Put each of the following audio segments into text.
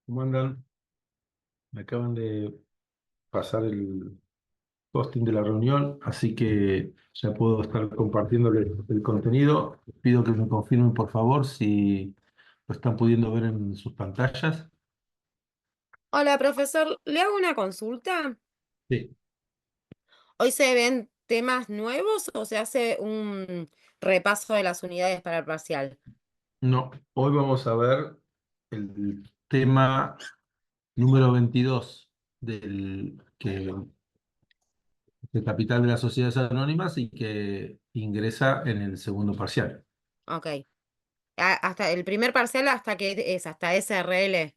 ¿Cómo andan? Me acaban de pasar el posting de la reunión, así que ya puedo estar compartiéndoles el contenido. Pido que me confirmen, por favor, si lo están pudiendo ver en sus pantallas. Hola, profesor, ¿le hago una consulta? Sí. ¿Hoy se ven temas nuevos o se hace un repaso de las unidades para el parcial? No, hoy vamos a ver el tema número 22 del Capital de las Sociedades Anónimas y que ingresa en el segundo parcial. Ok. Hasta el primer parcial hasta que es hasta SRL.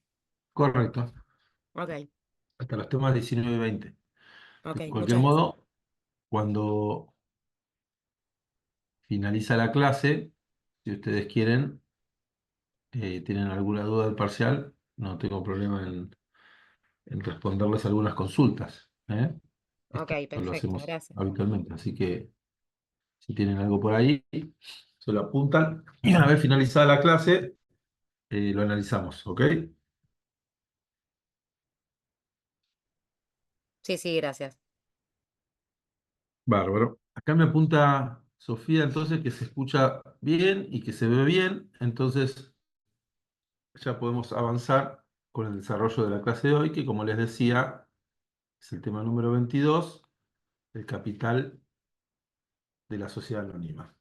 Correcto, Ok, hasta los temas 19 y 20. ok, De cualquier muchas gracias. modo, cuando finaliza la clase, si ustedes quieren, tienen alguna duda del parcial, no tengo problema en responderles algunas consultas, ¿eh? Ok, Esto lo perfecto, hacemos gracias. habitualmente, así que si tienen algo por ahí, se lo apuntan y una vez finalizada la clase, lo analizamos, ¿ok? Sí, sí, gracias. Bárbaro. Acá me apunta Sofía entonces que se escucha bien y que se ve bien, entonces ya podemos avanzar con el desarrollo de la clase de hoy, que como les decía, es el tema número 22, el capital de la sociedad anónima.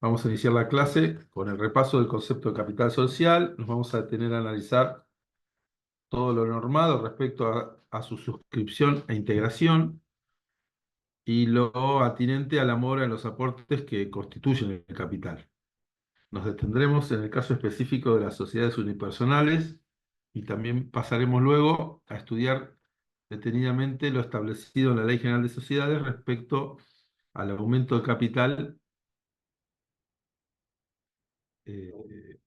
Vamos a iniciar la clase con el repaso del concepto de capital social. Nos vamos a detener a analizar todo lo normado respecto a su suscripción e integración y lo atinente a la mora en los aportes que constituyen el capital. Nos detendremos en el caso específico de las sociedades unipersonales y también pasaremos luego a estudiar detenidamente lo establecido en la Ley General de Sociedades respecto al aumento de capital eh,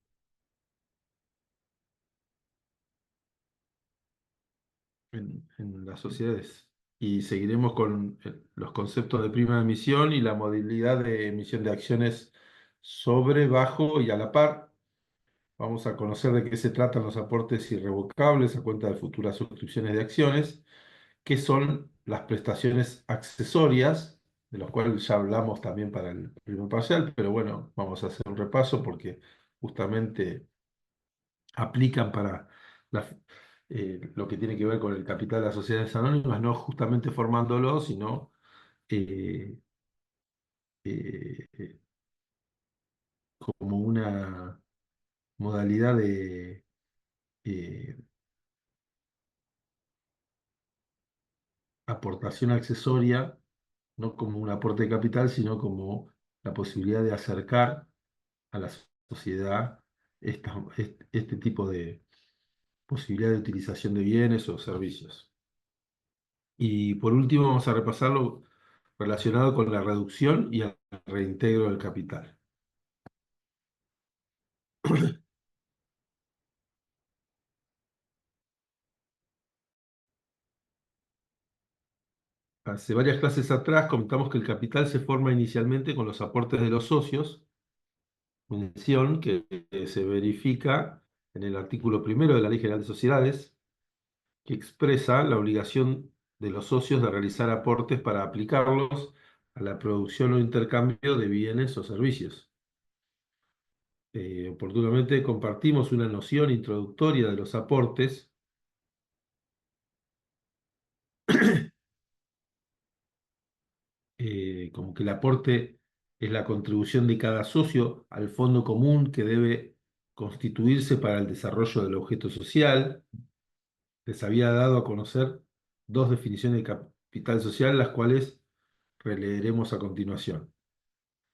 en las sociedades. Y seguiremos con los conceptos de prima de emisión y la modalidad de emisión de acciones sobre, bajo y a la par. Vamos a conocer de qué se tratan los aportes irrevocables a cuenta de futuras suscripciones de acciones, qué son las prestaciones accesorias, de los cuales ya hablamos también para el primer parcial, pero bueno, vamos a hacer un repaso porque justamente aplican para lo que tiene que ver con el capital de las sociedades anónimas, no justamente formándolo, sino eh, eh, como una modalidad de eh, aportación accesoria, no como un aporte de capital, sino como la posibilidad de acercar a la sociedad este tipo de posibilidad de utilización de bienes o servicios. Y por último, vamos a repasar lo relacionado con la reducción y el reintegro del capital. Hace varias clases atrás comentamos que el capital se forma inicialmente con los aportes de los socios, mención que se verifica en el artículo primero de la Ley General de Sociedades, que expresa la obligación de los socios de realizar aportes para aplicarlos a la producción o intercambio de bienes o servicios. Oportunamente compartimos una noción introductoria de los aportes, como que el aporte es la contribución de cada socio al fondo común que debe constituirse para el desarrollo del objeto social. Les había dado a conocer dos definiciones de capital social, las cuales releeremos a continuación.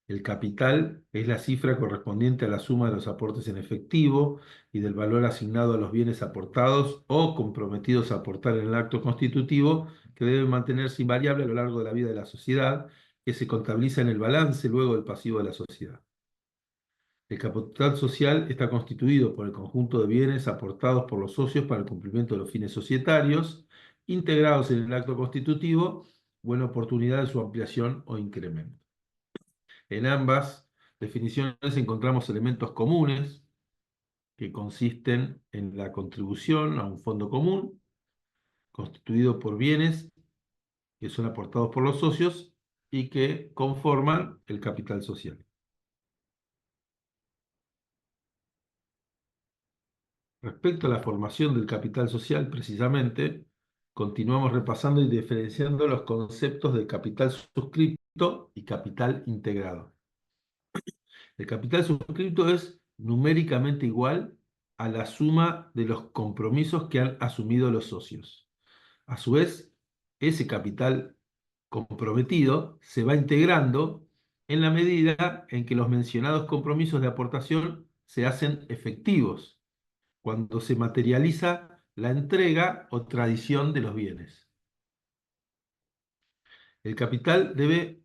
El capital es la cifra correspondiente a la suma de los aportes en efectivo y del valor asignado a los bienes aportados o comprometidos a aportar en el acto constitutivo, que debe mantenerse invariable a lo largo de la vida de la sociedad, que se contabiliza en el balance luego del pasivo de la sociedad. El capital social está constituido por el conjunto de bienes aportados por los socios para el cumplimiento de los fines societarios, integrados en el acto constitutivo o en oportunidad de su ampliación o incremento. En ambas definiciones encontramos elementos comunes, que consisten en la contribución a un fondo común constituido por bienes que son aportados por los socios y que conforman el capital social. Respecto a la formación del capital social, precisamente, continuamos repasando y diferenciando los conceptos de capital suscripto y capital integrado. El capital suscripto es numéricamente igual a la suma de los compromisos que han asumido los socios. A su vez, ese capital comprometido se va integrando en la medida en que los mencionados compromisos de aportación se hacen efectivos, cuando se materializa la entrega o tradición de los bienes. El capital debe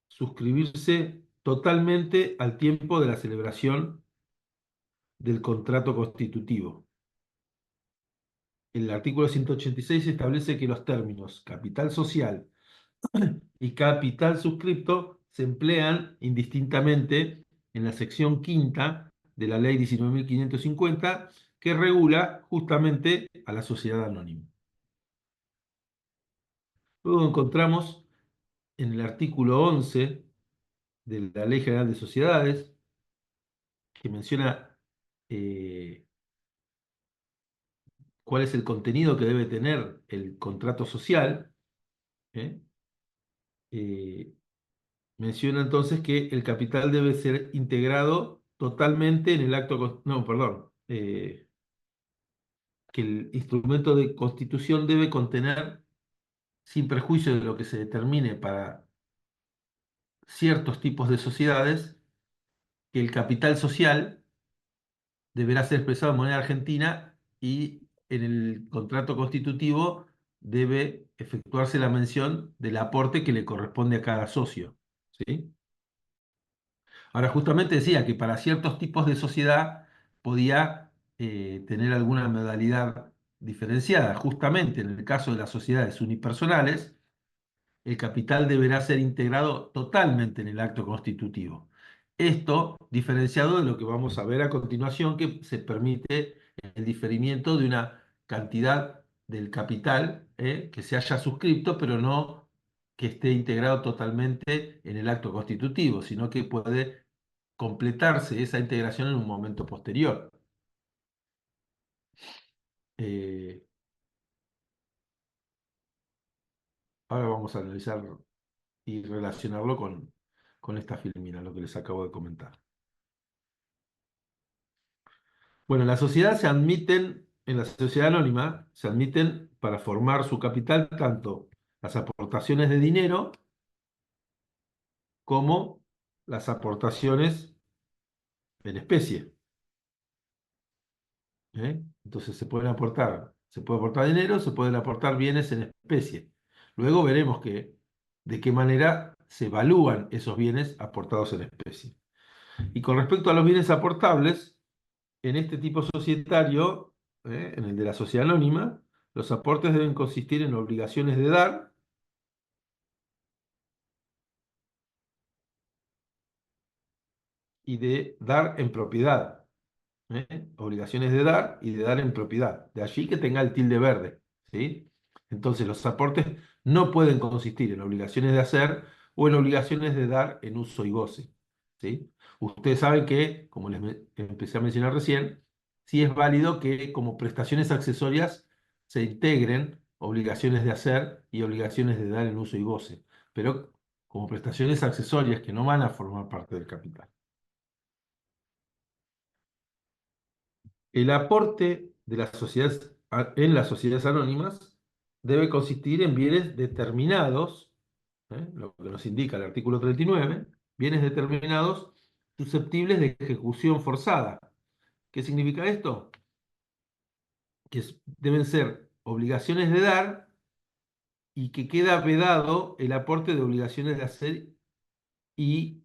suscribirse totalmente al tiempo de la celebración del contrato constitutivo. El artículo 186 establece que los términos capital social y capital suscripto se emplean indistintamente en la sección quinta de la Ley 19.550, que regula justamente a la sociedad anónima. Luego encontramos en el artículo 11 de la Ley General de Sociedades, que menciona cuál es el contenido que debe tener el contrato social. ¿eh? Eh, Menciona entonces que el capital debe ser integrado totalmente en el acto, no, perdón, que el instrumento de constitución debe contener, sin perjuicio de lo que se determine para ciertos tipos de sociedades, que el capital social deberá ser expresado en moneda argentina y en el contrato constitutivo debe efectuarse la mención del aporte que le corresponde a cada socio. ¿Sí? Ahora, justamente decía que para ciertos tipos de sociedad podía tener alguna modalidad diferenciada. Justamente en el caso de las sociedades unipersonales, el capital deberá ser integrado totalmente en el acto constitutivo. Esto diferenciado de lo que vamos a ver a continuación, que se permite el diferimiento de una cantidad del capital que se haya suscrito, pero no que esté integrado totalmente en el acto constitutivo, sino que puede completarse esa integración en un momento posterior. Eh, Ahora vamos a analizar y relacionarlo con esta filmina, lo que les acabo de comentar. Bueno, en la sociedad anónima, se admiten para formar su capital tanto las aportaciones de dinero como las aportaciones en especie. Entonces se puede aportar dinero, se pueden aportar bienes en especie. Luego veremos de qué manera se evalúan esos bienes aportados en especie. Y con respecto a los bienes aportables, en este tipo societario, en el de la sociedad anónima, los aportes deben consistir en obligaciones de dar y de dar en propiedad. Obligaciones de dar y de dar en propiedad. De allí que tenga el tilde verde. ¿Sí? Entonces, los aportes no pueden consistir en obligaciones de hacer o en obligaciones de dar en uso y goce. ¿Sí? Ustedes saben que, como empecé a mencionar recién, sí es válido que como prestaciones accesorias se integren obligaciones de hacer y obligaciones de dar en uso y goce, pero como prestaciones accesorias que no van a formar parte del capital. El aporte de las sociedades, en las sociedades anónimas debe consistir en bienes determinados, lo que nos indica el artículo 39, bienes determinados susceptibles de ejecución forzada. ¿Qué significa esto? Que deben ser obligaciones de dar y que queda vedado el aporte de obligaciones de hacer y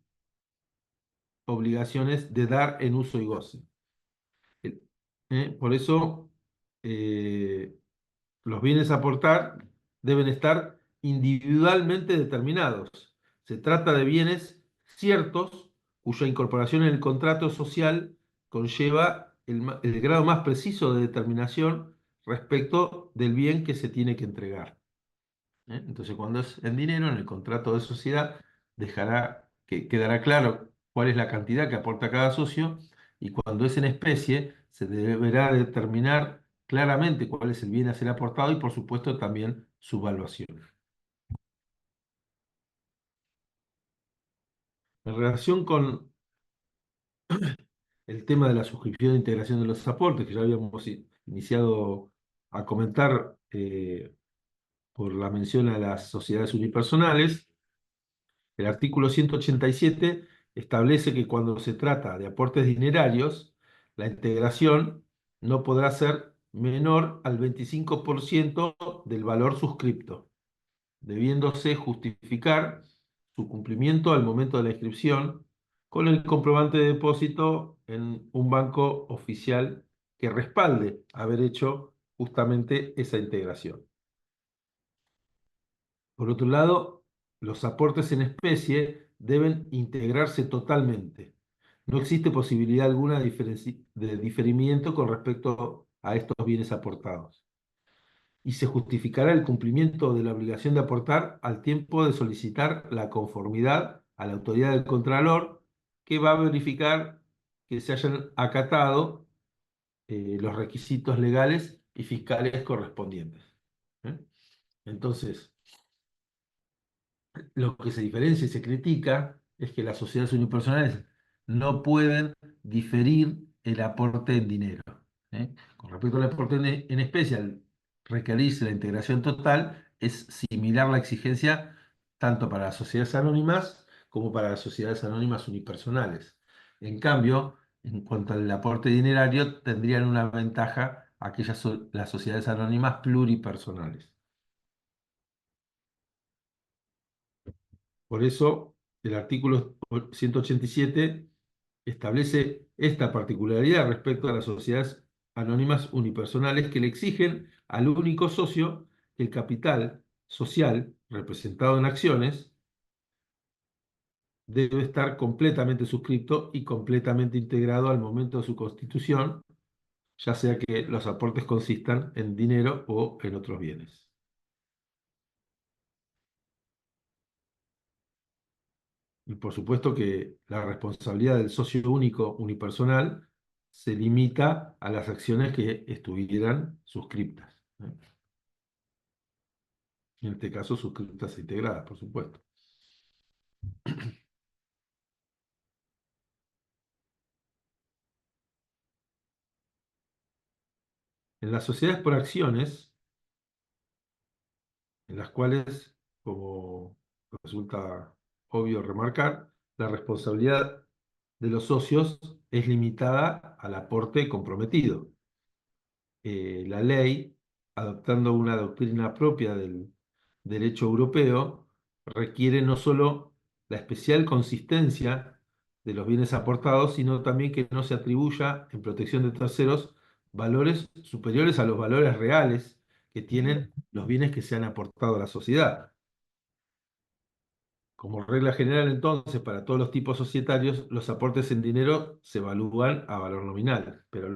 obligaciones de dar en uso y goce. Por eso, eh, los bienes a aportar deben estar individualmente determinados. Se trata de bienes ciertos cuya incorporación en el contrato social conlleva el grado más preciso de determinación respecto del bien que se tiene que entregar. Entonces, cuando es en dinero, en el contrato de sociedad, quedará claro cuál es la cantidad que aporta cada socio, y cuando es en especie, se deberá determinar claramente cuál es el bien a ser aportado y, por supuesto, también su valuación. En relación con el tema de la suscripción e integración de los aportes, que ya habíamos iniciado a comentar por la mención a las sociedades unipersonales, el artículo 187 establece que cuando se trata de aportes dinerarios, la integración no podrá ser menor al 25% del valor suscripto, debiéndose justificar su cumplimiento al momento de la inscripción con el comprobante de depósito en un banco oficial que respalde haber hecho justamente esa integración. Por otro lado, los aportes en especie deben integrarse totalmente. No existe posibilidad alguna de diferimiento con respecto a estos bienes aportados. Y se justificará el cumplimiento de la obligación de aportar al tiempo de solicitar la conformidad a la autoridad del Contralor, que va a verificar que se hayan acatado los requisitos legales y fiscales correspondientes. ¿Eh? Entonces, lo que se diferencia y se critica es que las sociedades unipersonales no pueden diferir el aporte en dinero. Con respecto al aporte en especie, al requerirse la integración total, es similar la exigencia tanto para las sociedades anónimas como para las sociedades anónimas unipersonales. En cambio, en cuanto al aporte dinerario, tendrían una ventaja las sociedades anónimas pluripersonales. Por eso, el artículo 187 establece esta particularidad respecto a las sociedades anónimas unipersonales que le exigen al único socio que el capital social representado en acciones debe estar completamente suscripto y completamente integrado al momento de su constitución, ya sea que los aportes consistan en dinero o en otros bienes. Y por supuesto que la responsabilidad del socio único unipersonal se limita a las acciones que estuvieran suscriptas. En este caso, suscriptas e integradas, por supuesto. En las sociedades por acciones, en las cuales, como resulta obvio remarcar, la responsabilidad de los socios es limitada al aporte comprometido. La ley, adoptando una doctrina propia del derecho europeo, requiere no solo la especial consistencia de los bienes aportados, sino también que no se atribuya en protección de terceros valores superiores a los valores reales que tienen los bienes que se han aportado a la sociedad. Como regla general, entonces, para todos los tipos societarios, los aportes en dinero se evalúan a valor nominal, pero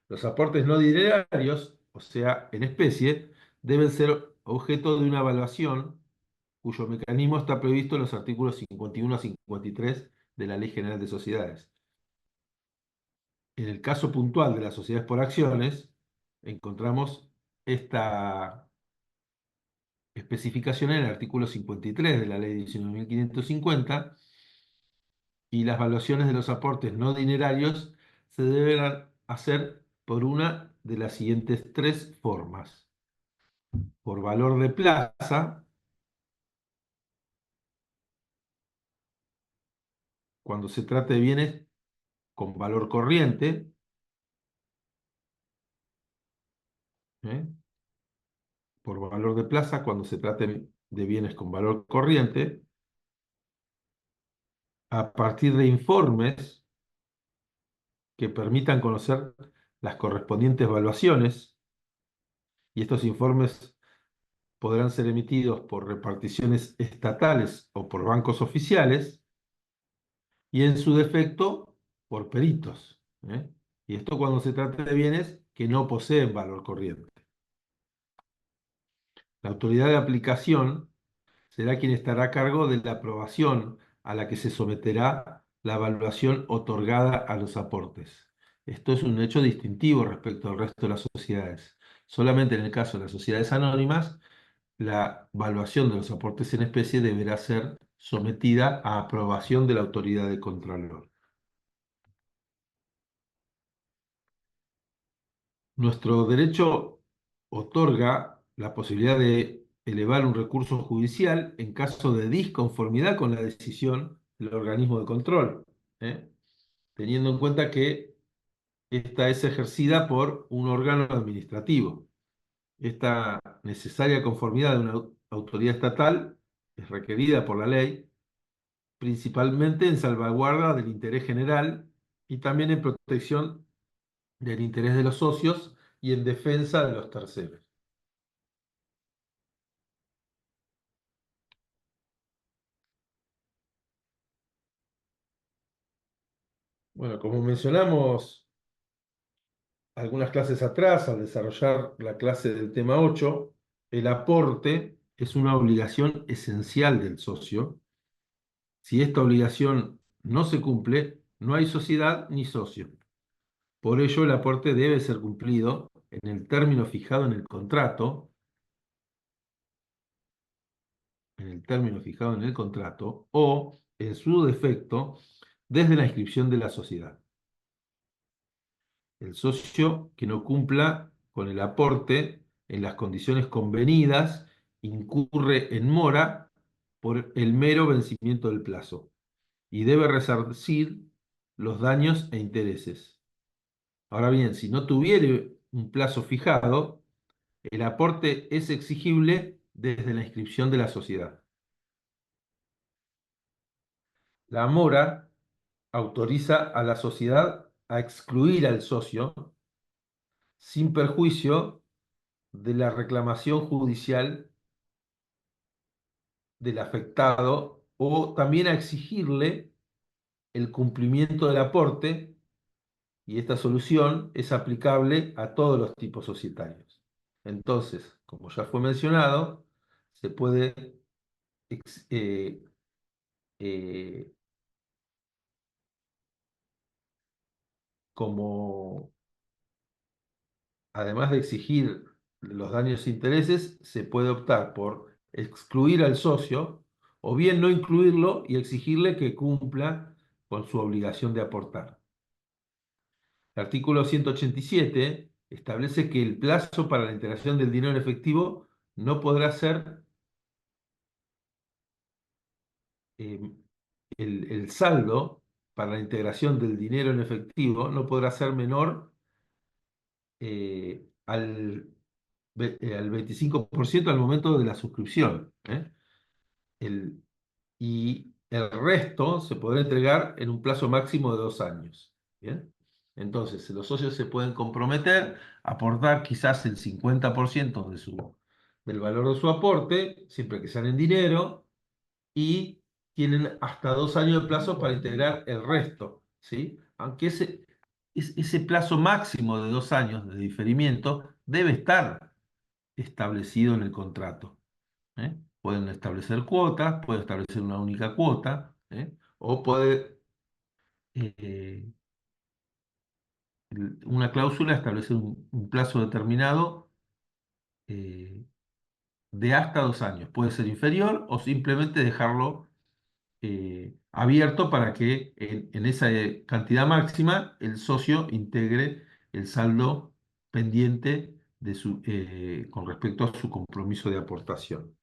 los aportes no dinerarios, o sea, en especie, deben ser objeto de una evaluación cuyo mecanismo está previsto en los artículos 51 a 53 de la Ley General de Sociedades. En el caso puntual de las sociedades por acciones, encontramos esta especificación en el artículo 53 de la Ley 19.550, y las valuaciones de los aportes no dinerarios se deben hacer por una de las siguientes tres formas: por valor de plaza, cuando se trata de bienes con valor corriente, ¿eh? Por valor de plaza, cuando se trate de bienes con valor corriente, a partir de informes que permitan conocer las correspondientes valuaciones, y estos informes podrán ser emitidos por reparticiones estatales o por bancos oficiales, y en su defecto por peritos. Y esto cuando se trata de bienes que no poseen valor corriente. La autoridad de aplicación será quien estará a cargo de la aprobación a la que se someterá la evaluación otorgada a los aportes. Esto es un hecho distintivo respecto al resto de las sociedades. Solamente en el caso de las sociedades anónimas, la evaluación de los aportes en especie deberá ser sometida a aprobación de la autoridad de contralor. Nuestro derecho otorga la posibilidad de elevar un recurso judicial en caso de disconformidad con la decisión del organismo de control, ¿eh? Teniendo en cuenta que esta es ejercida por un órgano administrativo. Esta necesaria conformidad de una autoridad estatal es requerida por la ley, principalmente en salvaguarda del interés general y también en protección del interés de los socios y en defensa de los terceros. Bueno, como mencionamos algunas clases atrás, al desarrollar la clase del tema 8, el aporte es una obligación esencial del socio. Si esta obligación no se cumple, no hay sociedad ni socio. Por ello, el aporte debe ser cumplido en el término fijado en el contrato o, en su defecto, desde la inscripción de la sociedad. El socio que no cumpla con el aporte en las condiciones convenidas incurre en mora por el mero vencimiento del plazo y debe resarcir los daños e intereses. Ahora bien, si no tuviere un plazo fijado, el aporte es exigible desde la inscripción de la sociedad. La mora autoriza a la sociedad a excluir al socio sin perjuicio de la reclamación judicial del afectado o también a exigirle el cumplimiento del aporte, y esta solución es aplicable a todos los tipos societarios. Entonces, como ya fue mencionado, se puede eh, eh, como además de exigir los daños e intereses, se puede optar por excluir al socio o bien no incluirlo y exigirle que cumpla con su obligación de aportar. El artículo 187 establece que el plazo para la integración del dinero en efectivo no podrá ser eh, el saldo para la integración del dinero en efectivo no podrá ser menor al 25% al momento de la suscripción, ¿eh? El, y el resto se podrá entregar en un plazo máximo de 2 años. ¿Bien? Entonces, los socios se pueden comprometer a aportar quizás el 50% del valor de su aporte, siempre que sean en dinero, y tienen hasta 2 años de plazo para integrar el resto, ¿sí? Aunque ese plazo máximo de 2 años de diferimiento debe estar establecido en el contrato, ¿eh? Pueden establecer cuotas, puede establecer una única cuota, ¿eh? O puede una cláusula establecer un plazo determinado eh, de hasta 2 años. Puede ser inferior o simplemente dejarlo abierto para que en esa cantidad máxima el socio integre el saldo pendiente con respecto a su compromiso de aportación.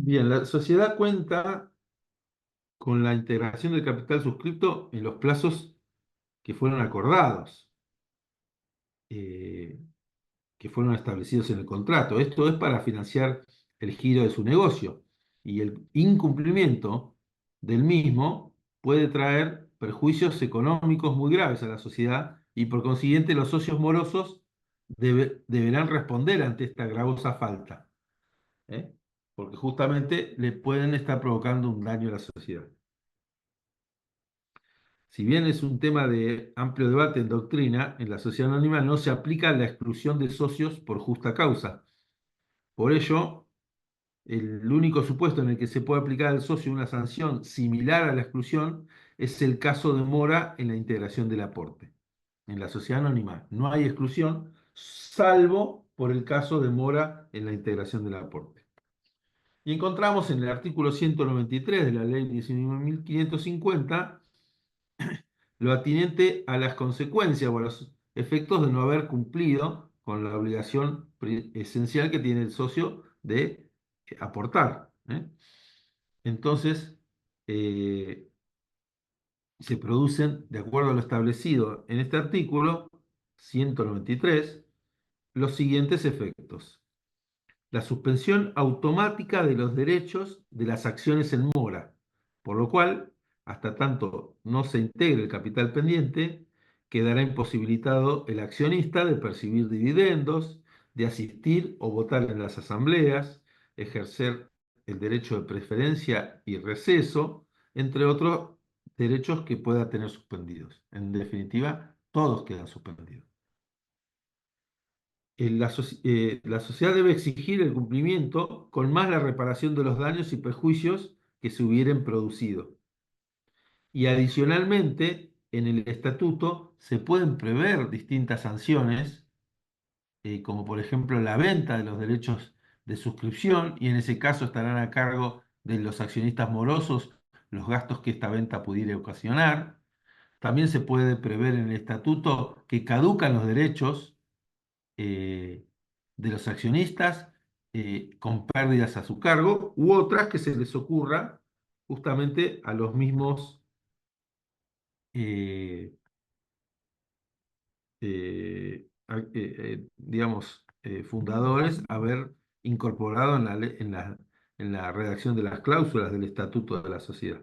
Bien, la sociedad cuenta con la integración del capital suscripto en los plazos que fueron acordados, eh, que fueron establecidos en el contrato. Esto es para financiar el giro de su negocio y el incumplimiento del mismo puede traer perjuicios económicos muy graves a la sociedad y por consiguiente los socios morosos deberán responder ante esta gravosa falta, ¿eh? porque justamente le pueden estar provocando un daño a la sociedad. Si bien es un tema de amplio debate en doctrina, en la sociedad anónima no se aplica la exclusión de socios por justa causa. Por ello, el único supuesto en el que se puede aplicar al socio una sanción similar a la exclusión es el caso de mora en la integración del aporte. En la sociedad anónima no hay exclusión, salvo por el caso de mora en la integración del aporte. Y encontramos en el artículo 193 de la ley 19.550 lo atinente a las consecuencias o a los efectos de no haber cumplido con la obligación esencial que tiene el socio de aportar. Entonces, eh, se producen, de acuerdo a lo establecido en este artículo 193, los siguientes efectos: la suspensión automática de los derechos de las acciones en mora, por lo cual, hasta tanto no se integre el capital pendiente, quedará imposibilitado el accionista de percibir dividendos, de asistir o votar en las asambleas, ejercer el derecho de preferencia y receso, entre otros derechos que pueda tener suspendidos. En definitiva, todos quedan suspendidos. La sociedad debe exigir el cumplimiento con más la reparación de los daños y perjuicios que se hubieran producido. Y adicionalmente, en el estatuto se pueden prever distintas sanciones, como por ejemplo la venta de los derechos de suscripción, y en ese caso estarán a cargo de los accionistas morosos los gastos que esta venta pudiera ocasionar. También se puede prever en el estatuto que caducan los derechos eh, de los accionistas con pérdidas a su cargo, u otras que se les ocurra justamente a los mismos, eh, digamos, fundadores haber incorporado en la redacción de las cláusulas del estatuto de la sociedad.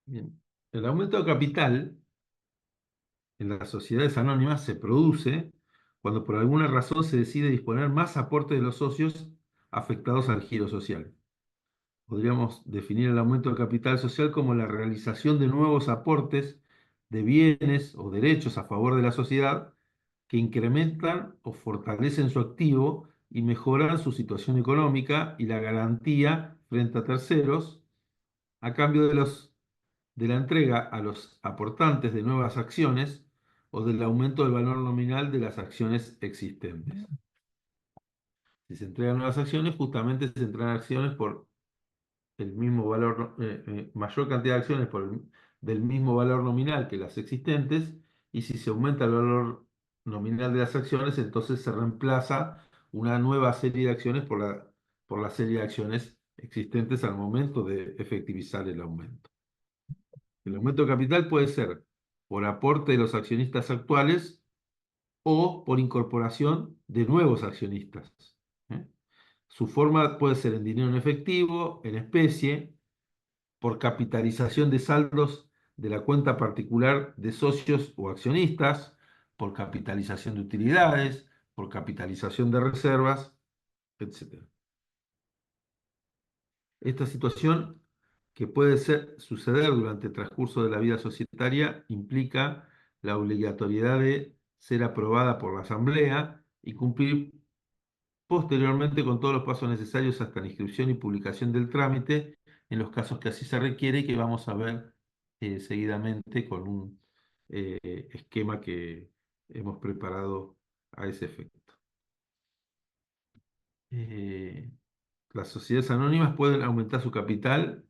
Bien. El aumento de capital en las sociedades anónimas se produce cuando por alguna razón se decide disponer más aporte de los socios afectados al giro social. Podríamos definir el aumento de capital social como la realización de nuevos aportes de bienes o derechos a favor de la sociedad que incrementan o fortalecen su activo y mejoran su situación económica y la garantía frente a terceros a cambio de la entrega a los aportantes de nuevas acciones o del aumento del valor nominal de las acciones existentes. Si se entregan nuevas acciones, justamente se entregan acciones por el mismo valor, mayor cantidad de acciones del mismo valor nominal que las existentes, y si se aumenta el valor nominal de las acciones, entonces se reemplaza una nueva serie de acciones por la serie de acciones existentes al momento de efectivizar el aumento. El aumento de capital puede ser por aporte de los accionistas actuales o por incorporación de nuevos accionistas. ¿eh? Su forma puede ser en dinero en efectivo, en especie, por capitalización de saldos de la cuenta particular de socios o accionistas, por capitalización de utilidades, por capitalización de reservas, etc. Esta situación, que puede suceder durante el transcurso de la vida societaria, implica la obligatoriedad de ser aprobada por la Asamblea y cumplir posteriormente con todos los pasos necesarios hasta la inscripción y publicación del trámite, en los casos que así se requiere y que vamos a ver seguidamente con un esquema que hemos preparado a ese efecto. Eh, las sociedades anónimas pueden aumentar su capital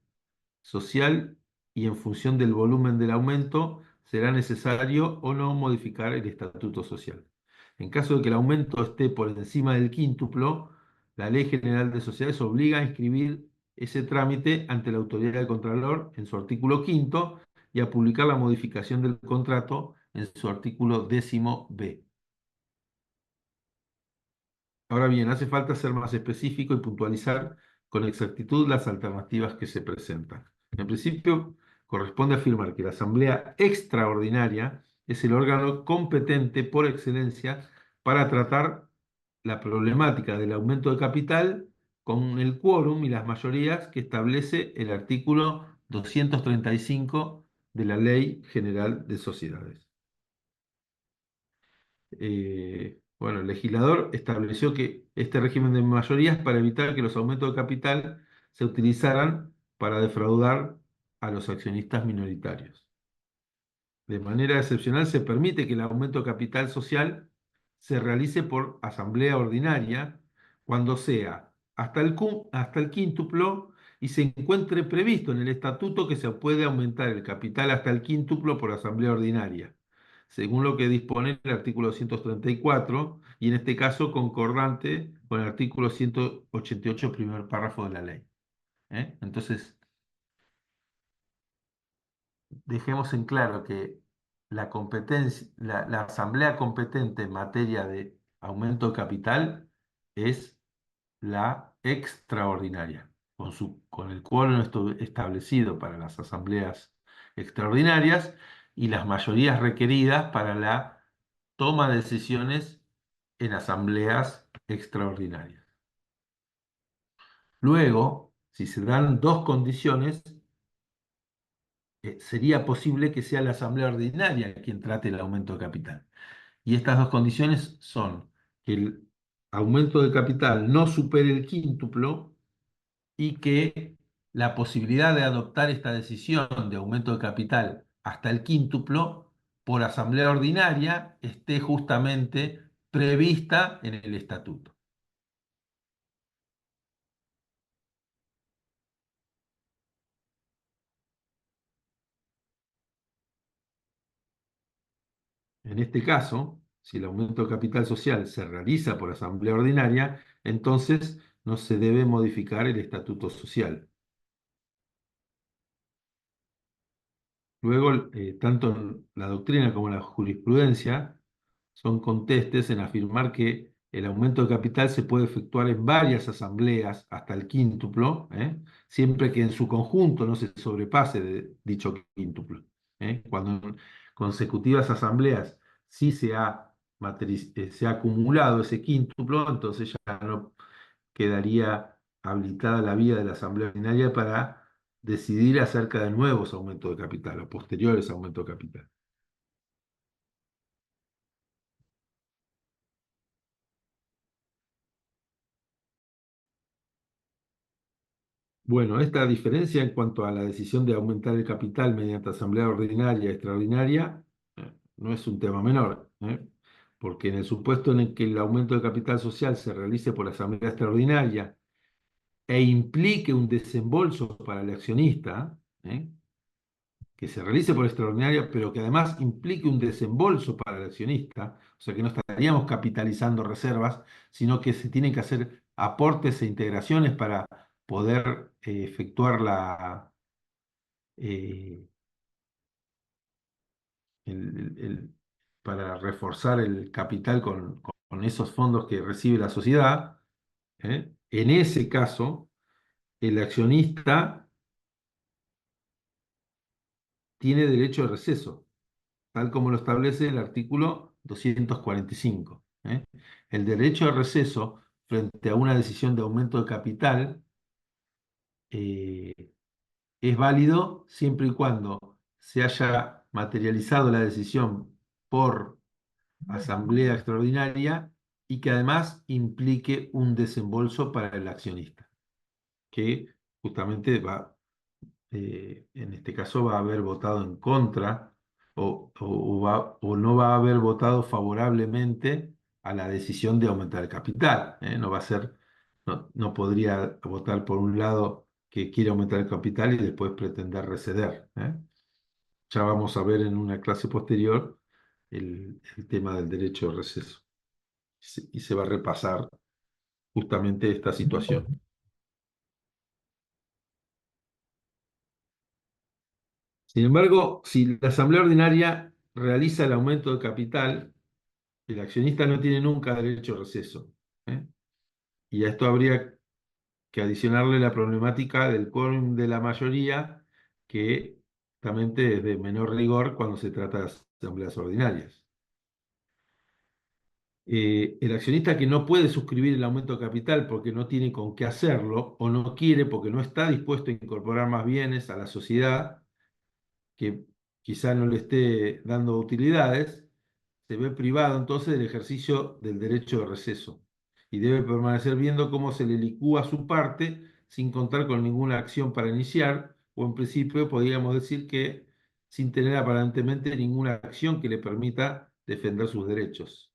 social y en función del volumen del aumento será necesario o no modificar el estatuto social. En caso de que el aumento esté por encima del quíntuplo, la Ley General de Sociedades obliga a inscribir ese trámite ante la autoridad del Contralor en su artículo quinto y a publicar la modificación del contrato en su artículo 10b. Ahora bien, hace falta ser más específico y puntualizar con exactitud las alternativas que se presentan. En principio, corresponde afirmar que la Asamblea Extraordinaria es el órgano competente por excelencia para tratar la problemática del aumento de capital con el quórum y las mayorías que establece el artículo 235 de la Ley General de Sociedades. Bueno, el legislador estableció que este régimen de mayorías para evitar que los aumentos de capital se utilizaran para defraudar a los accionistas minoritarios. De manera excepcional se permite que el aumento de capital social se realice por asamblea ordinaria cuando sea hasta el quíntuplo y se encuentre previsto en el estatuto que se puede aumentar el capital hasta el quíntuplo por asamblea ordinaria, según lo que dispone el artículo 134 y en este caso concordante con el artículo 188, primer párrafo de la ley. Entonces, dejemos en claro que la competencia, la asamblea competente en materia de aumento de capital es la extraordinaria, con el quórum establecido para las asambleas extraordinarias y las mayorías requeridas para la toma de decisiones en asambleas extraordinarias. Luego, si se dan dos condiciones, sería posible que sea la asamblea ordinaria quien trate el aumento de capital. Y estas dos condiciones son que el aumento de capital no supere el quíntuplo y que la posibilidad de adoptar esta decisión de aumento de capital hasta el quíntuplo por asamblea ordinaria esté justamente prevista en el estatuto. En este caso, si el aumento de capital social se realiza por asamblea ordinaria, entonces no se debe modificar el estatuto social. Luego, tanto la doctrina como la jurisprudencia son contestes en afirmar que el aumento de capital se puede efectuar en varias asambleas hasta el quíntuplo, siempre que en su conjunto no se sobrepase de dicho quíntuplo. Cuando en consecutivas asambleas sí se ha acumulado ese quíntuplo, entonces ya no quedaría habilitada la vía de la asamblea ordinaria para decidir acerca de nuevos aumentos de capital o posteriores aumentos de capital. Bueno, esta diferencia en cuanto a la decisión de aumentar el capital mediante asamblea ordinaria y extraordinaria no es un tema menor, porque en el supuesto en el que el aumento de capital social se realice por asamblea extraordinaria e implique un desembolso para el accionista, que se realice por extraordinaria, pero que además implique un desembolso para el accionista, o sea que no estaríamos capitalizando reservas, sino que se tienen que hacer aportes e integraciones para poder efectuar eh, para reforzar el capital con esos fondos que recibe la sociedad. En ese caso, el accionista tiene derecho de receso, tal como lo establece el artículo 245. El derecho de receso frente a una decisión de aumento de capital eh, es válido siempre y cuando se haya materializado la decisión por asamblea extraordinaria y que además implique un desembolso para el accionista, que justamente en este caso va a haber votado en contra o no va a haber votado favorablemente a la decisión de aumentar el capital. No va a ser, no podría votar por un lado que quiere aumentar el capital y después pretender receder. Ya vamos a ver en una clase posterior el tema del derecho de receso y se va a repasar justamente esta situación. Sin embargo, si la Asamblea Ordinaria realiza el aumento de capital, el accionista no tiene nunca derecho a receso. ¿Eh? Y a esto habría que adicionarle la problemática del quórum de la mayoría, que también es de menor rigor cuando se trata de asambleas ordinarias. El accionista que no puede suscribir el aumento de capital porque no tiene con qué hacerlo o no quiere porque no está dispuesto a incorporar más bienes a la sociedad, que quizá no le esté dando utilidades, se ve privado entonces del ejercicio del derecho de receso y debe permanecer viendo cómo se le licúa su parte sin contar con ninguna acción para iniciar, o en principio podríamos decir que sin tener aparentemente ninguna acción que le permita defender sus derechos.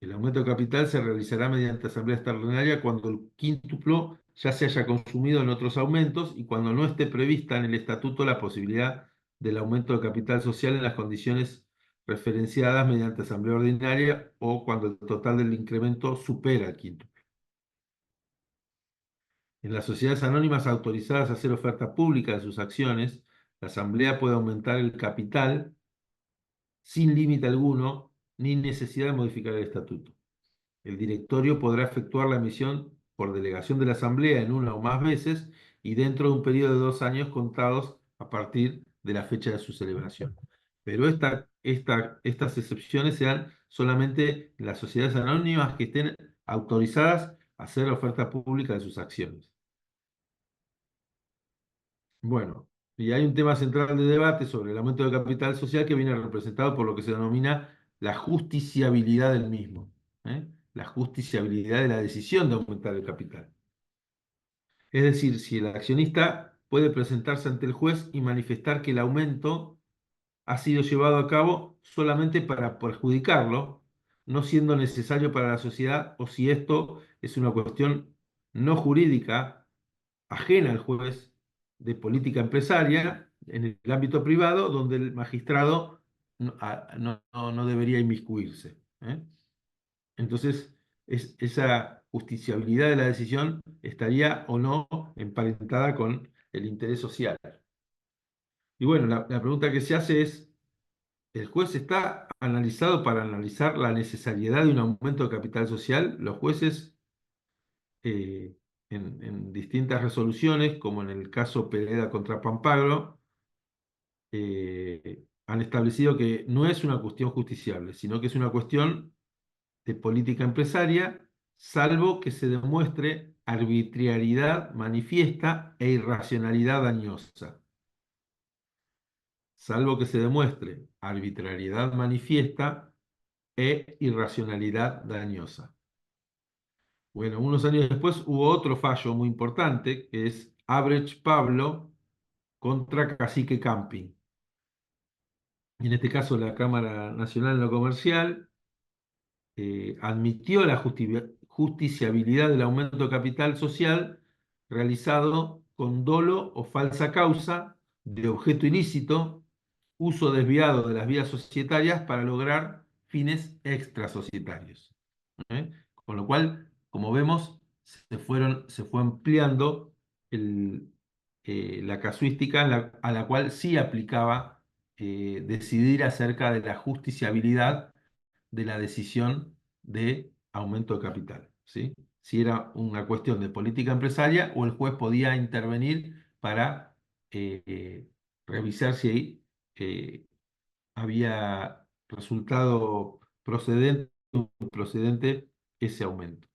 El aumento de capital se realizará mediante asamblea extraordinaria cuando el quíntuplo ya se haya consumido en otros aumentos y cuando no esté prevista en el estatuto la posibilidad del aumento de capital social en las condiciones referenciadas mediante asamblea ordinaria o cuando el total del incremento supera el quíntuplo. En las sociedades anónimas autorizadas a hacer oferta pública de sus acciones, la asamblea puede aumentar el capital sin límite alguno ni necesidad de modificar el estatuto. El directorio podrá efectuar la emisión por delegación de la Asamblea en una o más veces y dentro de un periodo de 2 años contados a partir de la fecha de su celebración. Pero estas excepciones se dan solamente en las sociedades anónimas que estén autorizadas a hacer oferta pública de sus acciones. Bueno, y hay un tema central de debate sobre el aumento de capital social que viene representado por lo que se denomina la justiciabilidad del mismo, ¿eh? La justiciabilidad de la decisión de aumentar el capital. Es decir, si el accionista puede presentarse ante el juez y manifestar que el aumento ha sido llevado a cabo solamente para perjudicarlo, no siendo necesario para la sociedad, o si esto es una cuestión no jurídica ajena al juez de política empresaria en el ámbito privado, donde el magistrado no debería inmiscuirse. ¿Eh? Entonces, esa justiciabilidad de la decisión estaría o no emparentada con el interés social. Y bueno, la pregunta que se hace es, ¿el juez está analizado para analizar la necesariedad de un aumento de capital social? Los jueces eh, en distintas resoluciones, como en el caso Pereda contra Pampagro, han establecido que no es una cuestión justiciable, sino que es una cuestión de política empresaria, salvo que se demuestre arbitrariedad manifiesta e irracionalidad dañosa. Salvo que se demuestre arbitrariedad manifiesta e irracionalidad dañosa. Bueno, unos años después hubo otro fallo muy importante, que es Abrech Pablo contra Cacique Camping. En este caso, la Cámara Nacional en lo Comercial admitió la justiciabilidad del aumento de capital social realizado con dolo o falsa causa de objeto ilícito, uso desviado de las vías societarias para lograr fines extrasocietarios. ¿Eh? Con lo cual, como vemos, se fue ampliando la casuística a la cual sí aplicaba decidir acerca de la justiciabilidad de la decisión de aumento de capital, ¿sí? Si era una cuestión de política empresaria o el juez podía intervenir para revisar si había resultado procedente ese aumento.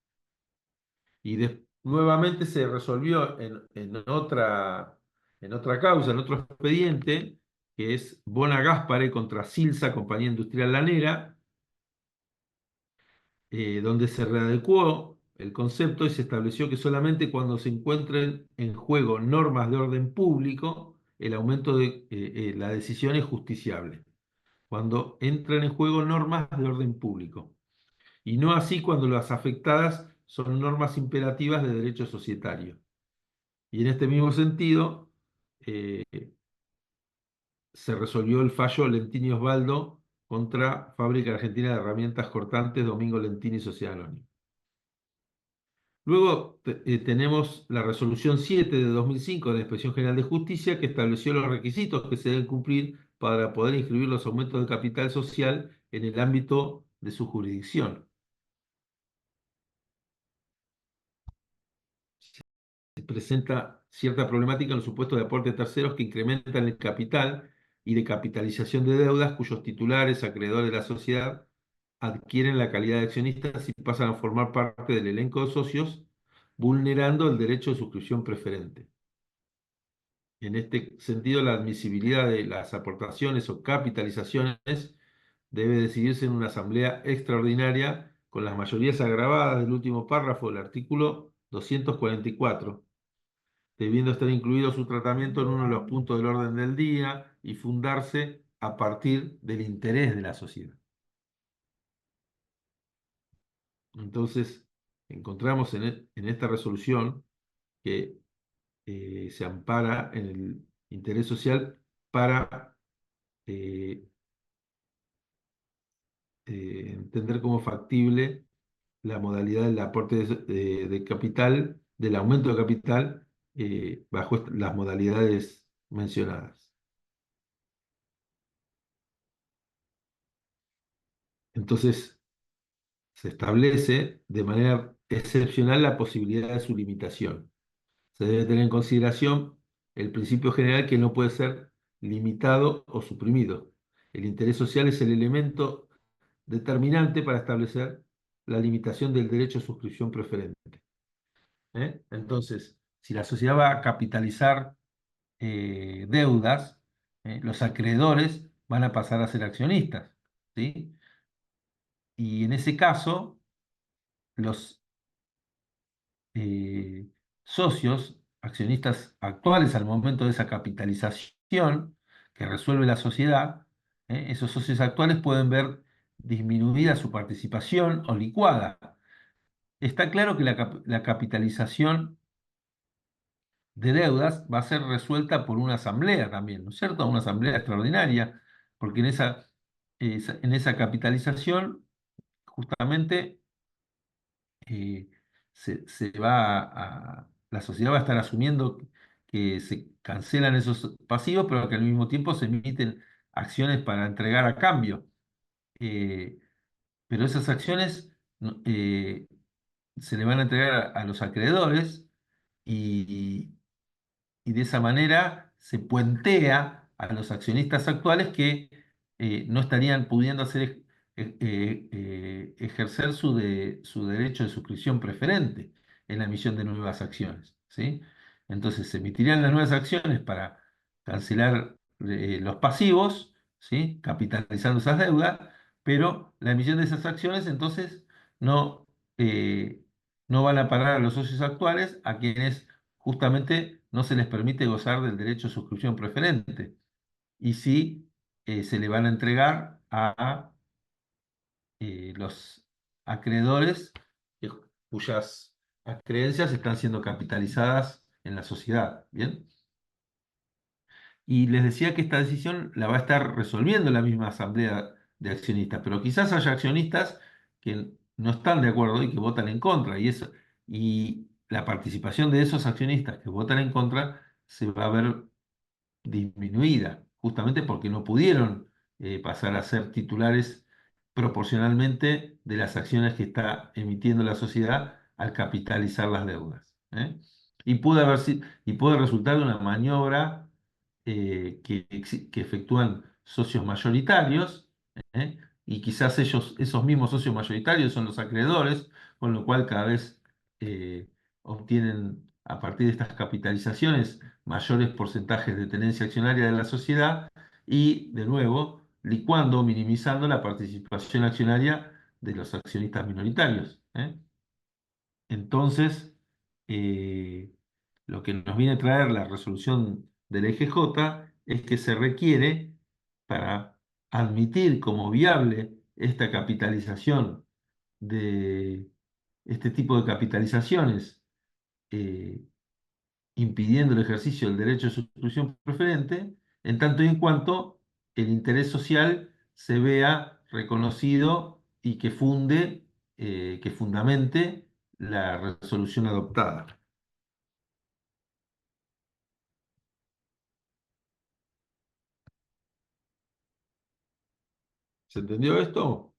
Y nuevamente se resolvió en otra causa, en otro expediente, que es Bona Gaspare contra Silsa, Compañía Industrial Lanera, donde se readecuó el concepto y se estableció que solamente cuando se encuentren en juego normas de orden público, el aumento de la decisión es justiciable. Cuando entran en juego normas de orden público. Y no así cuando las afectadas son normas imperativas de derecho societario. Y en este mismo sentido, eh, se resolvió el fallo Lentini Osvaldo contra Fábrica Argentina de Herramientas Cortantes, Domingo Lentini, Sociedad Anónima. Luego tenemos la resolución 7 de 2005 de la Inspección General de Justicia que estableció los requisitos que se deben cumplir para poder inscribir los aumentos de capital social en el ámbito de su jurisdicción. Se presenta cierta problemática en los supuestos de aporte de terceros que incrementan el capital y de capitalización de deudas cuyos titulares, acreedores de la sociedad, adquieren la calidad de accionistas y pasan a formar parte del elenco de socios, vulnerando el derecho de suscripción preferente. En este sentido, la admisibilidad de las aportaciones o capitalizaciones debe decidirse en una asamblea extraordinaria con las mayorías agravadas del último párrafo del artículo 244, debiendo estar incluido su tratamiento en uno de los puntos del orden del día y fundarse a partir del interés de la sociedad. Entonces, encontramos en esta resolución que se ampara en el interés social para eh, entender como factible la modalidad del aporte de capital, del aumento de capital, bajo las modalidades mencionadas. Entonces, se establece de manera excepcional la posibilidad de su limitación. Se debe tener en consideración el principio general que no puede ser limitado o suprimido. El interés social es el elemento determinante para establecer la limitación del derecho a suscripción preferente. Entonces, si la sociedad va a capitalizar deudas, los acreedores van a pasar a ser accionistas, ¿sí? Y en ese caso, los eh, socios, accionistas actuales al momento de esa capitalización que resuelve la sociedad, esos socios actuales pueden ver disminuida su participación o licuada. Está claro que la capitalización de deudas va a ser resuelta por una asamblea también, ¿no es cierto? Una asamblea extraordinaria, porque en esa capitalización justamente eh, la sociedad va a estar asumiendo que se cancelan esos pasivos, pero que al mismo tiempo se emiten acciones para entregar a cambio. Eh, pero esas acciones se le van a entregar a los acreedores y, y de esa manera se puentea a los accionistas actuales que no estarían pudiendo ejercer su derecho de suscripción preferente en la emisión de nuevas acciones, ¿sí? Entonces se emitirían las nuevas acciones para cancelar los pasivos, ¿sí? Capitalizando esas deudas, pero la emisión de esas acciones entonces no, eh, no van a parar a los socios actuales, a quienes justamente no se les permite gozar del derecho de suscripción preferente y sí se le van a entregar a los acreedores eh, cuyas acreencias están siendo capitalizadas en la sociedad. ¿Bien? Y les decía que esta decisión la va a estar resolviendo la misma asamblea de accionistas, pero quizás haya accionistas que no están de acuerdo y que votan en contra, y la participación de esos accionistas que votan en contra se va a ver disminuida, justamente porque no pudieron pasar a ser titulares proporcionalmente de las acciones que está emitiendo la sociedad al capitalizar las deudas. Y puede resultar de una maniobra que efectúan socios mayoritarios, ¿eh? Y quizás esos mismos socios mayoritarios son los acreedores, con lo cual cada vez eh, obtienen a partir de estas capitalizaciones mayores porcentajes de tenencia accionaria de la sociedad y, de nuevo, licuando, minimizando la participación accionaria de los accionistas minoritarios. Entonces, eh, lo que nos viene a traer la resolución del EGJ es que se requiere, para admitir como viable esta capitalización de este tipo de capitalizaciones, eh, impidiendo el ejercicio del derecho de suscripción preferente, en tanto y en cuanto el interés social se vea reconocido y que fundamente la resolución adoptada. ¿Se entendió esto?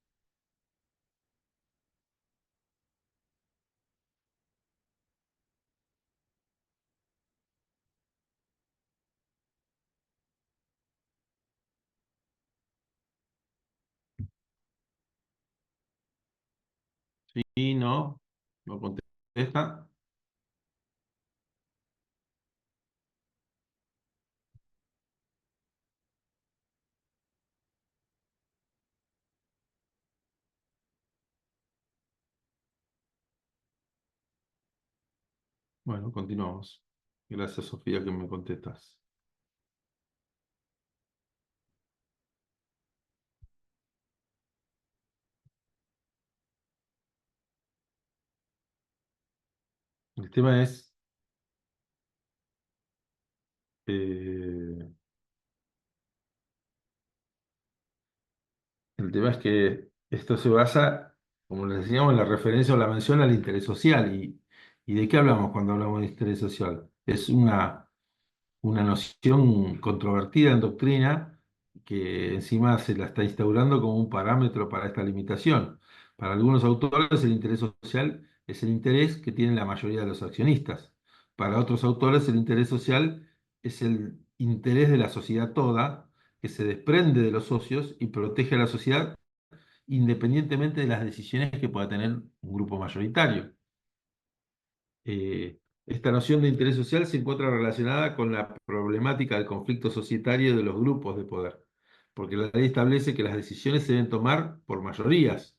Sí, no, no contesta. Bueno, continuamos. Gracias, Sofía, que me contestas. El tema es, eh, el tema es que esto se basa, como les decíamos, en la referencia o la mención al interés social. ¿Y de qué hablamos cuando hablamos de interés social? Es una noción controvertida en doctrina que encima se la está instaurando como un parámetro para esta limitación. Para algunos autores, el interés social es el interés que tienen la mayoría de los accionistas. Para otros autores, el interés social es el interés de la sociedad toda, que se desprende de los socios y protege a la sociedad independientemente de las decisiones que pueda tener un grupo mayoritario. Esta noción de interés social se encuentra relacionada con la problemática del conflicto societario de los grupos de poder, porque la ley establece que las decisiones se deben tomar por mayorías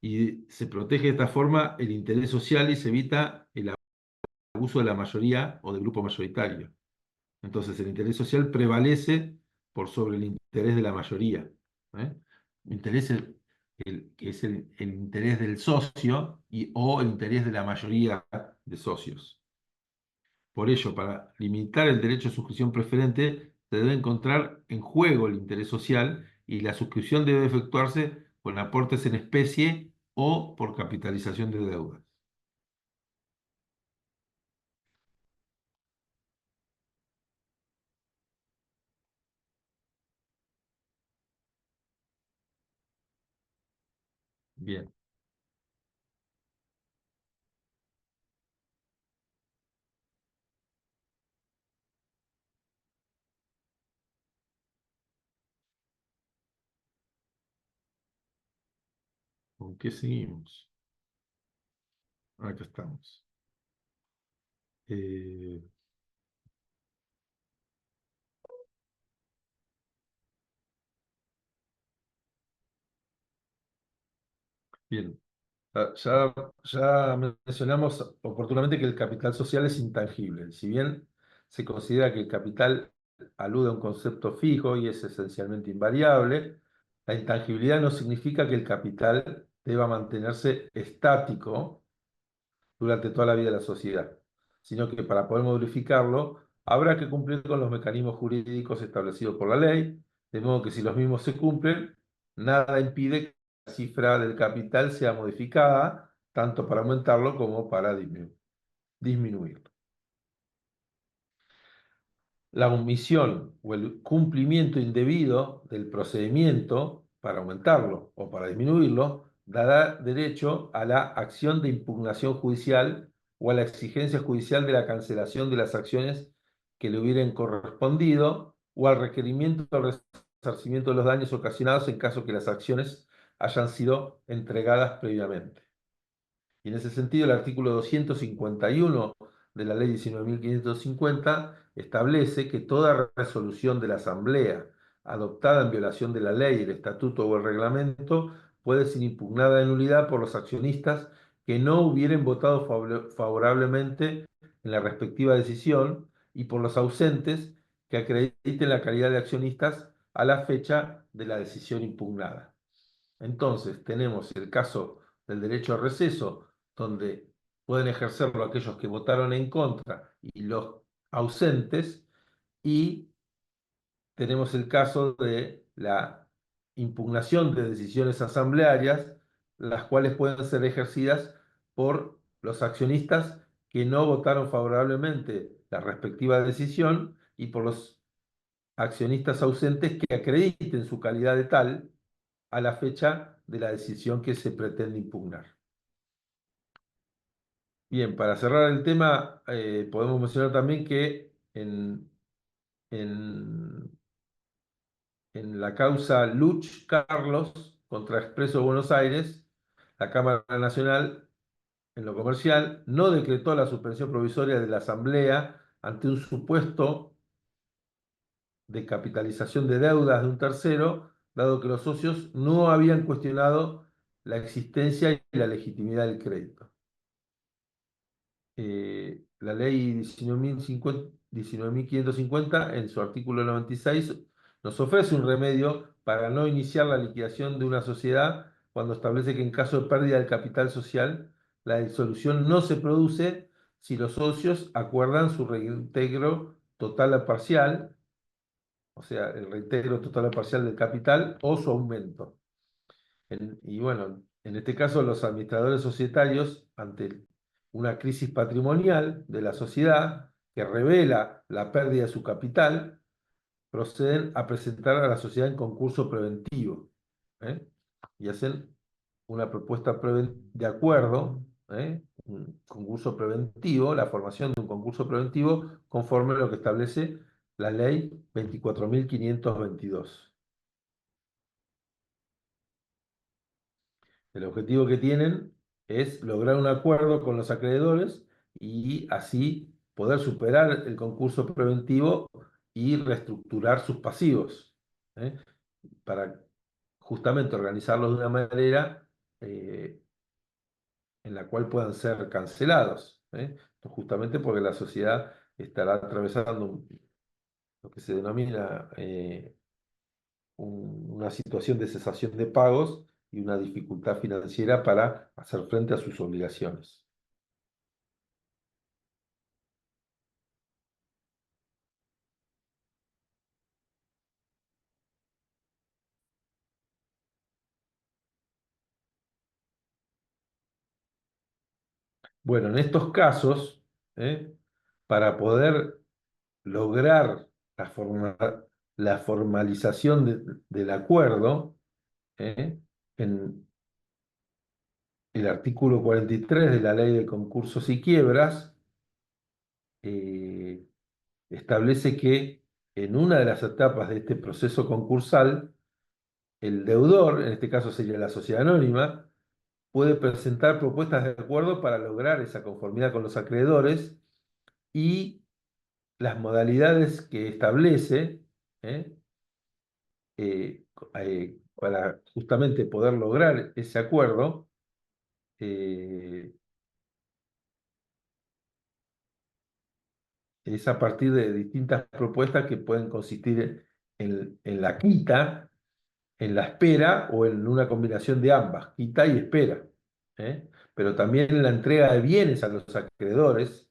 y se protege de esta forma el interés social y se evita el abuso de la mayoría o del grupo mayoritario. Entonces, el interés social prevalece por sobre el interés de la mayoría. ¿Eh? Interés que es el interés del socio o el interés de la mayoría de socios. Por ello, para limitar el derecho a suscripción preferente, se debe encontrar en juego el interés social y la suscripción debe efectuarse con aportes en especie o por capitalización de deudas. Bien, ¿con qué seguimos? Acá estamos. Eh, bien. Ya mencionamos oportunamente que el capital social es intangible. Si bien se considera que el capital alude a un concepto fijo y es esencialmente invariable, la intangibilidad no significa que el capital deba mantenerse estático durante toda la vida de la sociedad, sino que para poder modificarlo habrá que cumplir con los mecanismos jurídicos establecidos por la ley, de modo que si los mismos se cumplen, nada impide que la cifra del capital sea modificada, tanto para aumentarlo como para disminuirlo. La omisión o el cumplimiento indebido del procedimiento para aumentarlo o para disminuirlo dará derecho a la acción de impugnación judicial o a la exigencia judicial de la cancelación de las acciones que le hubieran correspondido o al requerimiento del resarcimiento de los daños ocasionados en caso que las acciones hayan sido entregadas previamente. Y en ese sentido, el artículo 251 de la Ley 19.550 establece que toda resolución de la Asamblea adoptada en violación de la ley, el estatuto o el reglamento puede ser impugnada de nulidad por los accionistas que no hubieran votado favorablemente en la respectiva decisión y por los ausentes que acrediten la calidad de accionistas a la fecha de la decisión impugnada. Entonces, tenemos el caso del derecho a receso, donde pueden ejercerlo aquellos que votaron en contra y los ausentes, y tenemos el caso de la impugnación de decisiones asamblearias, las cuales pueden ser ejercidas por los accionistas que no votaron favorablemente la respectiva decisión y por los accionistas ausentes que acrediten su calidad de tal a la fecha de la decisión que se pretende impugnar. Bien, para cerrar el tema, podemos mencionar también que en, en la causa Luch Carlos contra Expreso Buenos Aires, la Cámara Nacional en lo comercial no decretó la suspensión provisoria de la Asamblea ante un supuesto de capitalización de deudas de un tercero, dado que los socios no habían cuestionado la existencia y la legitimidad del crédito. La ley 19.550, en su artículo 96, nos ofrece un remedio para no iniciar la liquidación de una sociedad cuando establece que en caso de pérdida del capital social, la disolución no se produce si los socios acuerdan su reintegro total o parcial, o sea, el reintegro total o parcial del capital o su aumento. Y bueno, en este caso los administradores societarios, ante una crisis patrimonial de la sociedad que revela la pérdida de su capital, proceden a presentar a la sociedad en concurso preventivo, ¿eh? Y hacen una propuesta de acuerdo, un concurso preventivo, la formación de un concurso preventivo conforme a lo que establece la ley 24.522. El objetivo que tienen es lograr un acuerdo con los acreedores y así poder superar el concurso preventivo y reestructurar sus pasivos, ¿eh? Para justamente organizarlos de una manera en la cual puedan ser cancelados, ¿eh? Justamente porque la sociedad estará atravesando lo que se denomina una situación de cesación de pagos y una dificultad financiera para hacer frente a sus obligaciones. Bueno, en estos casos, ¿eh? Para poder lograr la formalización del acuerdo, ¿eh? En el artículo 43 de la Ley de Concursos y Quiebras, eh, establece que en una de las etapas de este proceso concursal, el deudor, en este caso sería la sociedad anónima, puede presentar propuestas de acuerdo para lograr esa conformidad con los acreedores y las modalidades que establece, ¿eh? Para justamente poder lograr ese acuerdo, eh, es a partir de distintas propuestas que pueden consistir en la quita, en la espera o en una combinación de ambas, quita y espera, ¿eh? Pero también en la entrega de bienes a los acreedores,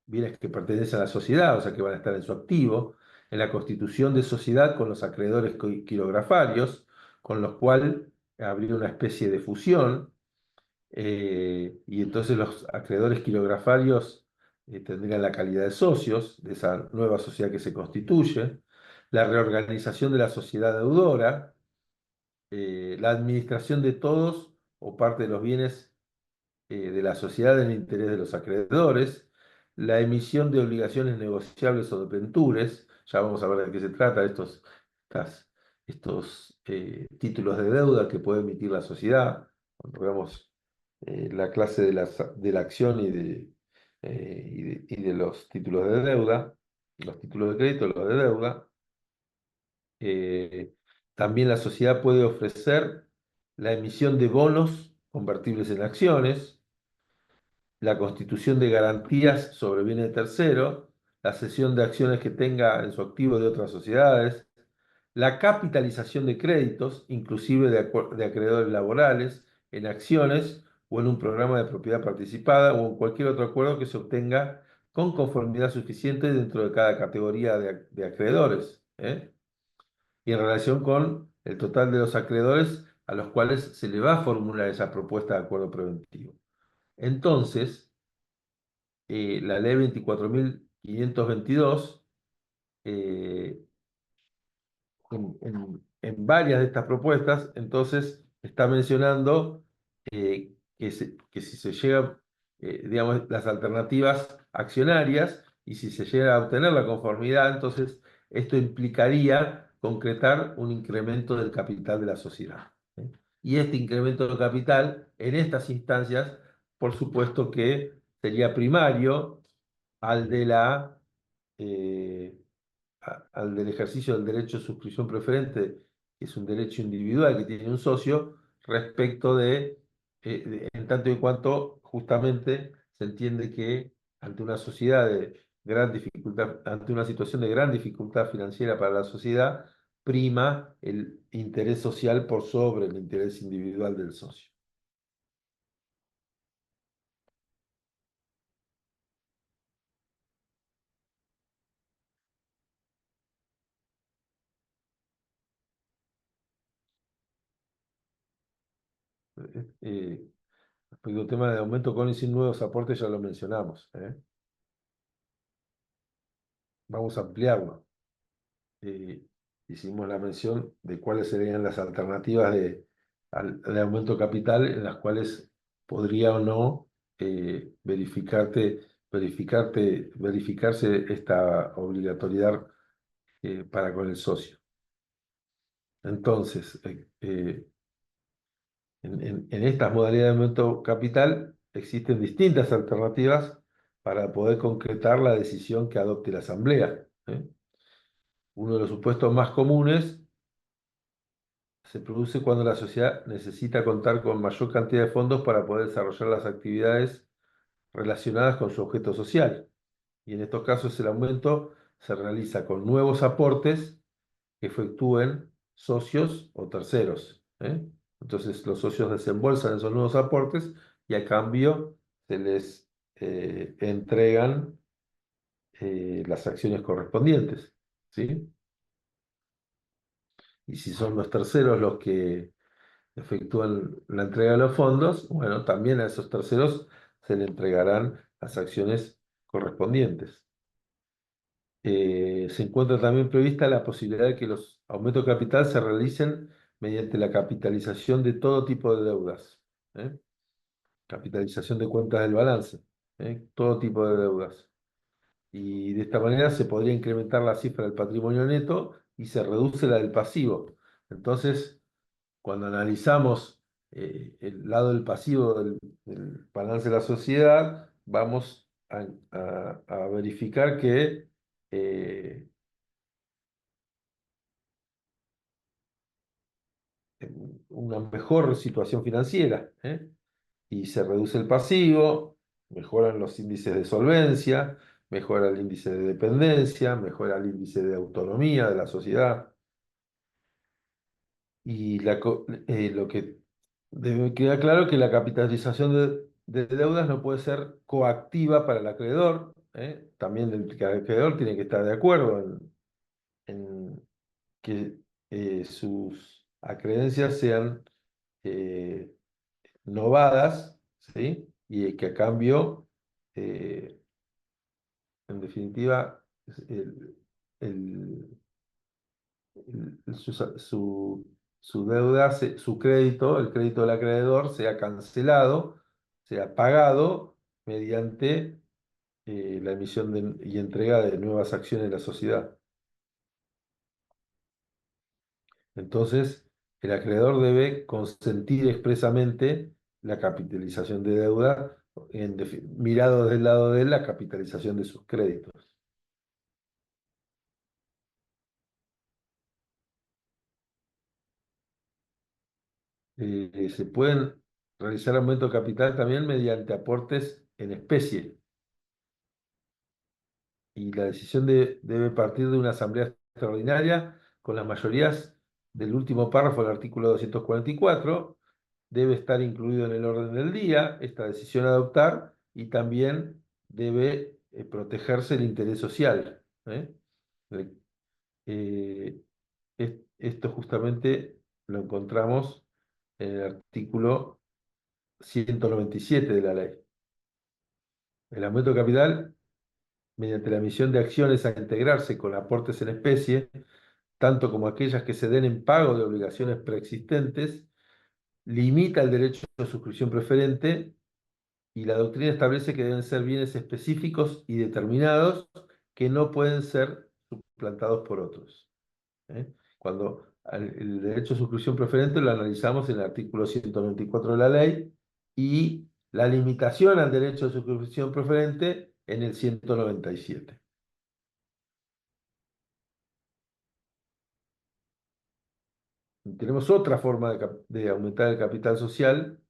bienes que pertenecen a la sociedad, o sea que van a estar en su activo, en la constitución de sociedad con los acreedores quirografarios, con los cuales habría una especie de fusión, y entonces los acreedores quirografarios tendrían la calidad de socios de esa nueva sociedad que se constituye, la reorganización de la sociedad deudora, la administración de todos o parte de los bienes de la sociedad en el interés de los acreedores, la emisión de obligaciones negociables o debentures, ya vamos a ver de qué se trata, estos títulos de deuda que puede emitir la sociedad, cuando veamos la clase de la acción y de los títulos de deuda, los títulos de crédito, los de deuda. Eh, También la sociedad puede ofrecer la emisión de bonos convertibles en acciones, la constitución de garantías sobre bienes de terceros, la cesión de acciones que tenga en su activo de otras sociedades, la capitalización de créditos, inclusive de acreedores laborales, en acciones o en un programa de propiedad participada o en cualquier otro acuerdo que se obtenga con conformidad suficiente dentro de cada categoría de acreedores, ¿eh? Y en relación con el total de los acreedores a los cuales se le va a formular esa propuesta de acuerdo preventivo. Entonces, la ley 24.522, en en varias de estas propuestas, entonces está mencionando que si se llega, digamos, las alternativas accionarias y si se llega a obtener la conformidad, entonces esto implicaría concretar un incremento del capital de la sociedad. ¿Eh? Y este incremento de capital en estas instancias, por supuesto que sería primario al de la eh, al del ejercicio del derecho de suscripción preferente, que es un derecho individual que tiene un socio, respecto en tanto y cuanto justamente se entiende que ante una sociedad de gran dificultad, ante una situación de gran dificultad financiera para la sociedad, prima el interés social por sobre el interés individual del socio. Eh, Respecto al tema de aumento con y sin nuevos aportes, ya lo mencionamos, ¿eh? Vamos a ampliarlo. eh, Hicimos la mención de cuáles serían las alternativas de aumento capital en las cuales podría o no verificarse esta obligatoriedad para con el socio. Entonces, en estas modalidades de aumento capital existen distintas alternativas para poder concretar la decisión que adopte la Asamblea. Uno de los supuestos más comunes se produce cuando la sociedad necesita contar con mayor cantidad de fondos para poder desarrollar las actividades relacionadas con su objeto social. Y en estos casos el aumento se realiza con nuevos aportes que efectúen socios o terceros. Entonces los socios desembolsan esos nuevos aportes y a cambio se les entregan las acciones correspondientes. ¿Sí? Y si son los terceros los que efectúan la entrega de los fondos, bueno, también a esos terceros se le entregarán las acciones correspondientes. Se encuentra también prevista la posibilidad de que los aumentos de capital se realicen mediante la capitalización de todo tipo de deudas. ¿Eh? Capitalización de cuentas del balance. Todo tipo de deudas. Y de esta manera se podría incrementar la cifra del patrimonio neto y se reduce la del pasivo. Entonces, cuando analizamos el lado del pasivo del balance de la sociedad, vamos a verificar que una mejor situación financiera, y se reduce el pasivo, mejoran los índices de solvencia, mejora el índice de dependencia, mejora el índice de autonomía de la sociedad. Y lo que debe quedar claro es que la capitalización de deudas no puede ser coactiva para el acreedor. También el acreedor tiene que estar de acuerdo en que sus acreencias sean eh, novadas, ¿sí? Y que a cambio, eh, en definitiva, el, su deuda, su crédito, el crédito del acreedor, sea cancelado, sea pagado mediante la emisión y entrega de nuevas acciones de la sociedad. Entonces, el acreedor debe consentir expresamente la capitalización de deuda, mirado desde el lado de la capitalización de sus créditos. Se pueden realizar aumento de capital también mediante aportes en especie, y la decisión debe partir de una asamblea extraordinaria con las mayorías del último párrafo del artículo 244. Debe estar incluido en el orden del día esta decisión a adoptar y también debe protegerse el interés social. ¿Eh? Eh, eh, Esto justamente lo encontramos en el artículo 197 de la ley. El aumento de capital mediante la emisión de acciones a integrarse con aportes en especie, tanto como aquellas que se den en pago de obligaciones preexistentes, limita el derecho de suscripción preferente y la doctrina establece que deben ser bienes específicos y determinados que no pueden ser suplantados por otros. ¿Eh? Cuando el derecho de suscripción preferente lo analizamos en el artículo 194 de la ley y la limitación al derecho de suscripción preferente en el 197. Tenemos otra forma de aumentar el capital social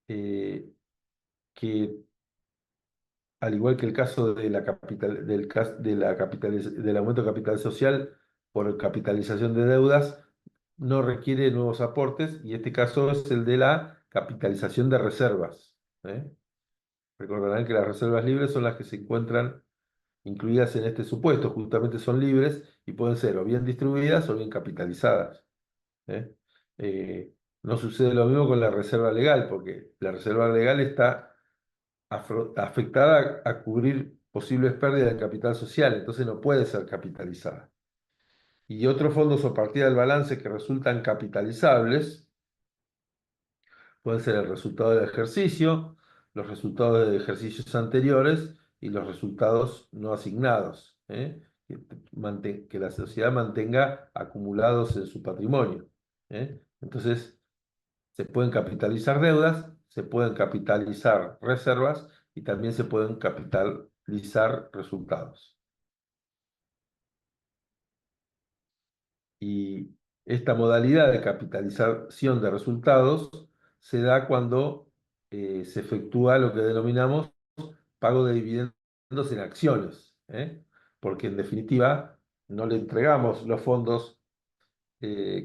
eh, que, al igual que el caso de la capital, de la del aumento de capital social por capitalización de deudas, no requiere nuevos aportes y este caso es el de la capitalización de reservas. ¿Eh? Recordarán que las reservas libres son las que se encuentran incluidas en este supuesto, justamente son libres y pueden ser o bien distribuidas o bien capitalizadas. ¿Eh? Eh, no sucede lo mismo con la reserva legal, porque la reserva legal está afectada a cubrir posibles pérdidas de capital social, entonces no puede ser capitalizada. Y otros fondos o partidas del balance que resultan capitalizables pueden ser el resultado del ejercicio, los resultados de ejercicios anteriores y los resultados no asignados, ¿eh? Que la sociedad mantenga acumulados en su patrimonio. ¿Eh? Entonces, se pueden capitalizar deudas, se pueden capitalizar reservas y también se pueden capitalizar resultados. Y esta modalidad de capitalización de resultados se da cuando se efectúa lo que denominamos pago de dividendos en acciones, ¿eh? Porque en definitiva no le entregamos los fondos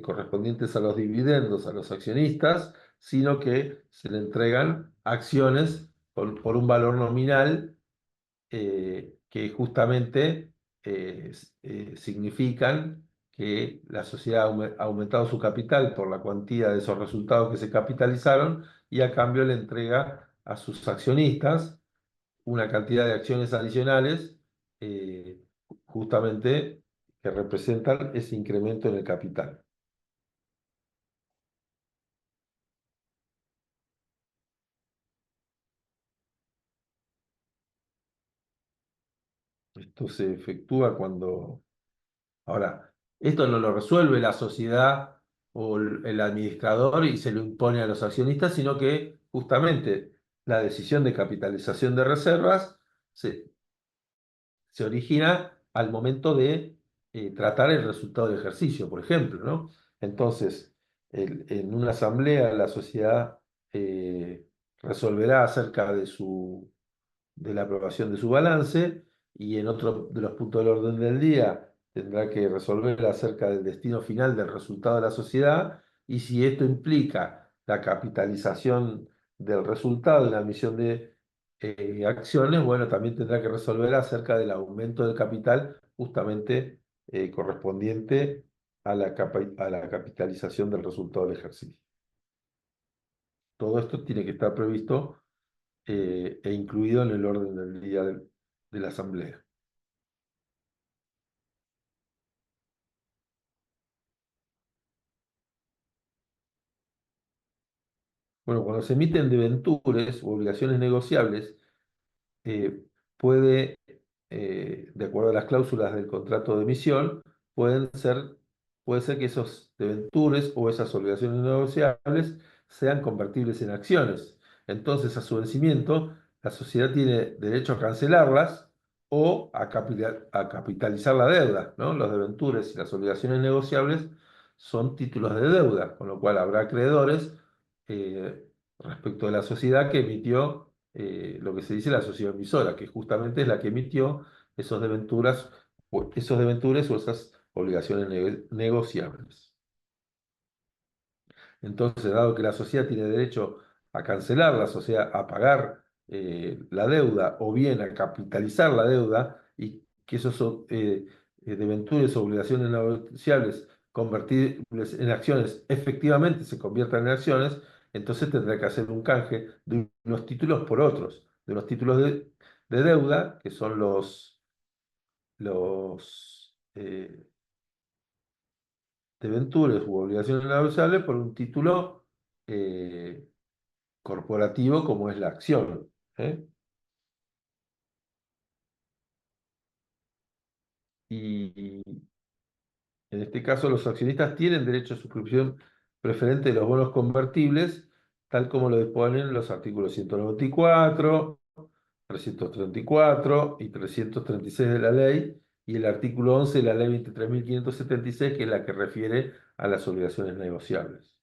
correspondientes a los dividendos a los accionistas, sino que se le entregan acciones por un valor nominal que justamente significan que la sociedad ha aumentado su capital por la cuantía de esos resultados que se capitalizaron y a cambio le entrega a sus accionistas una cantidad de acciones adicionales eh, justamente que representan ese incremento en el capital. Esto se efectúa cuando... Ahora, esto no lo resuelve la sociedad o el administrador y se lo impone a los accionistas, sino que justamente la decisión de capitalización de reservas se, se origina al momento de tratar el resultado del ejercicio, por ejemplo, ¿no? Entonces, en una asamblea la sociedad eh, resolverá acerca de la aprobación de su balance y en otro de los puntos del orden del día tendrá que resolver acerca del destino final del resultado de la sociedad y si esto implica la capitalización del resultado de la emisión de acciones, bueno, también tendrá que resolver acerca del aumento del capital justamente correspondiente a a la capitalización del resultado del ejercicio. Todo esto tiene que estar previsto e incluido en el orden del día de la asamblea. Bueno, cuando se emiten debentures o obligaciones negociables, eh, puede, de acuerdo a las cláusulas del contrato de emisión, puede ser que esos debentures o esas obligaciones negociables sean convertibles en acciones. Entonces, a su vencimiento, la sociedad tiene derecho a cancelarlas o a capitalizar la deuda, ¿no? Los debentures y las obligaciones negociables son títulos de deuda, con lo cual habrá acreedores eh, respecto de la sociedad que emitió lo que se dice la sociedad emisora, que justamente es la que emitió esos debentures o esas obligaciones negociables. Entonces, dado que la sociedad tiene derecho a cancelarlas, o sea, a pagar la deuda o bien a capitalizar la deuda y que esos debentures o obligaciones negociables convertibles en acciones efectivamente se conviertan en acciones, entonces tendrá que hacer un canje de unos títulos por otros, de unos títulos de deuda, que son los debentures u obligaciones negociables por un título eh, corporativo como es la acción. ¿Eh? Y en este caso, los accionistas tienen derecho a suscripción preferente de los bonos convertibles, tal como lo disponen los artículos 194, 334 y 336 de la ley, y el artículo 11 de la ley 23.576, que es la que refiere a las obligaciones negociables.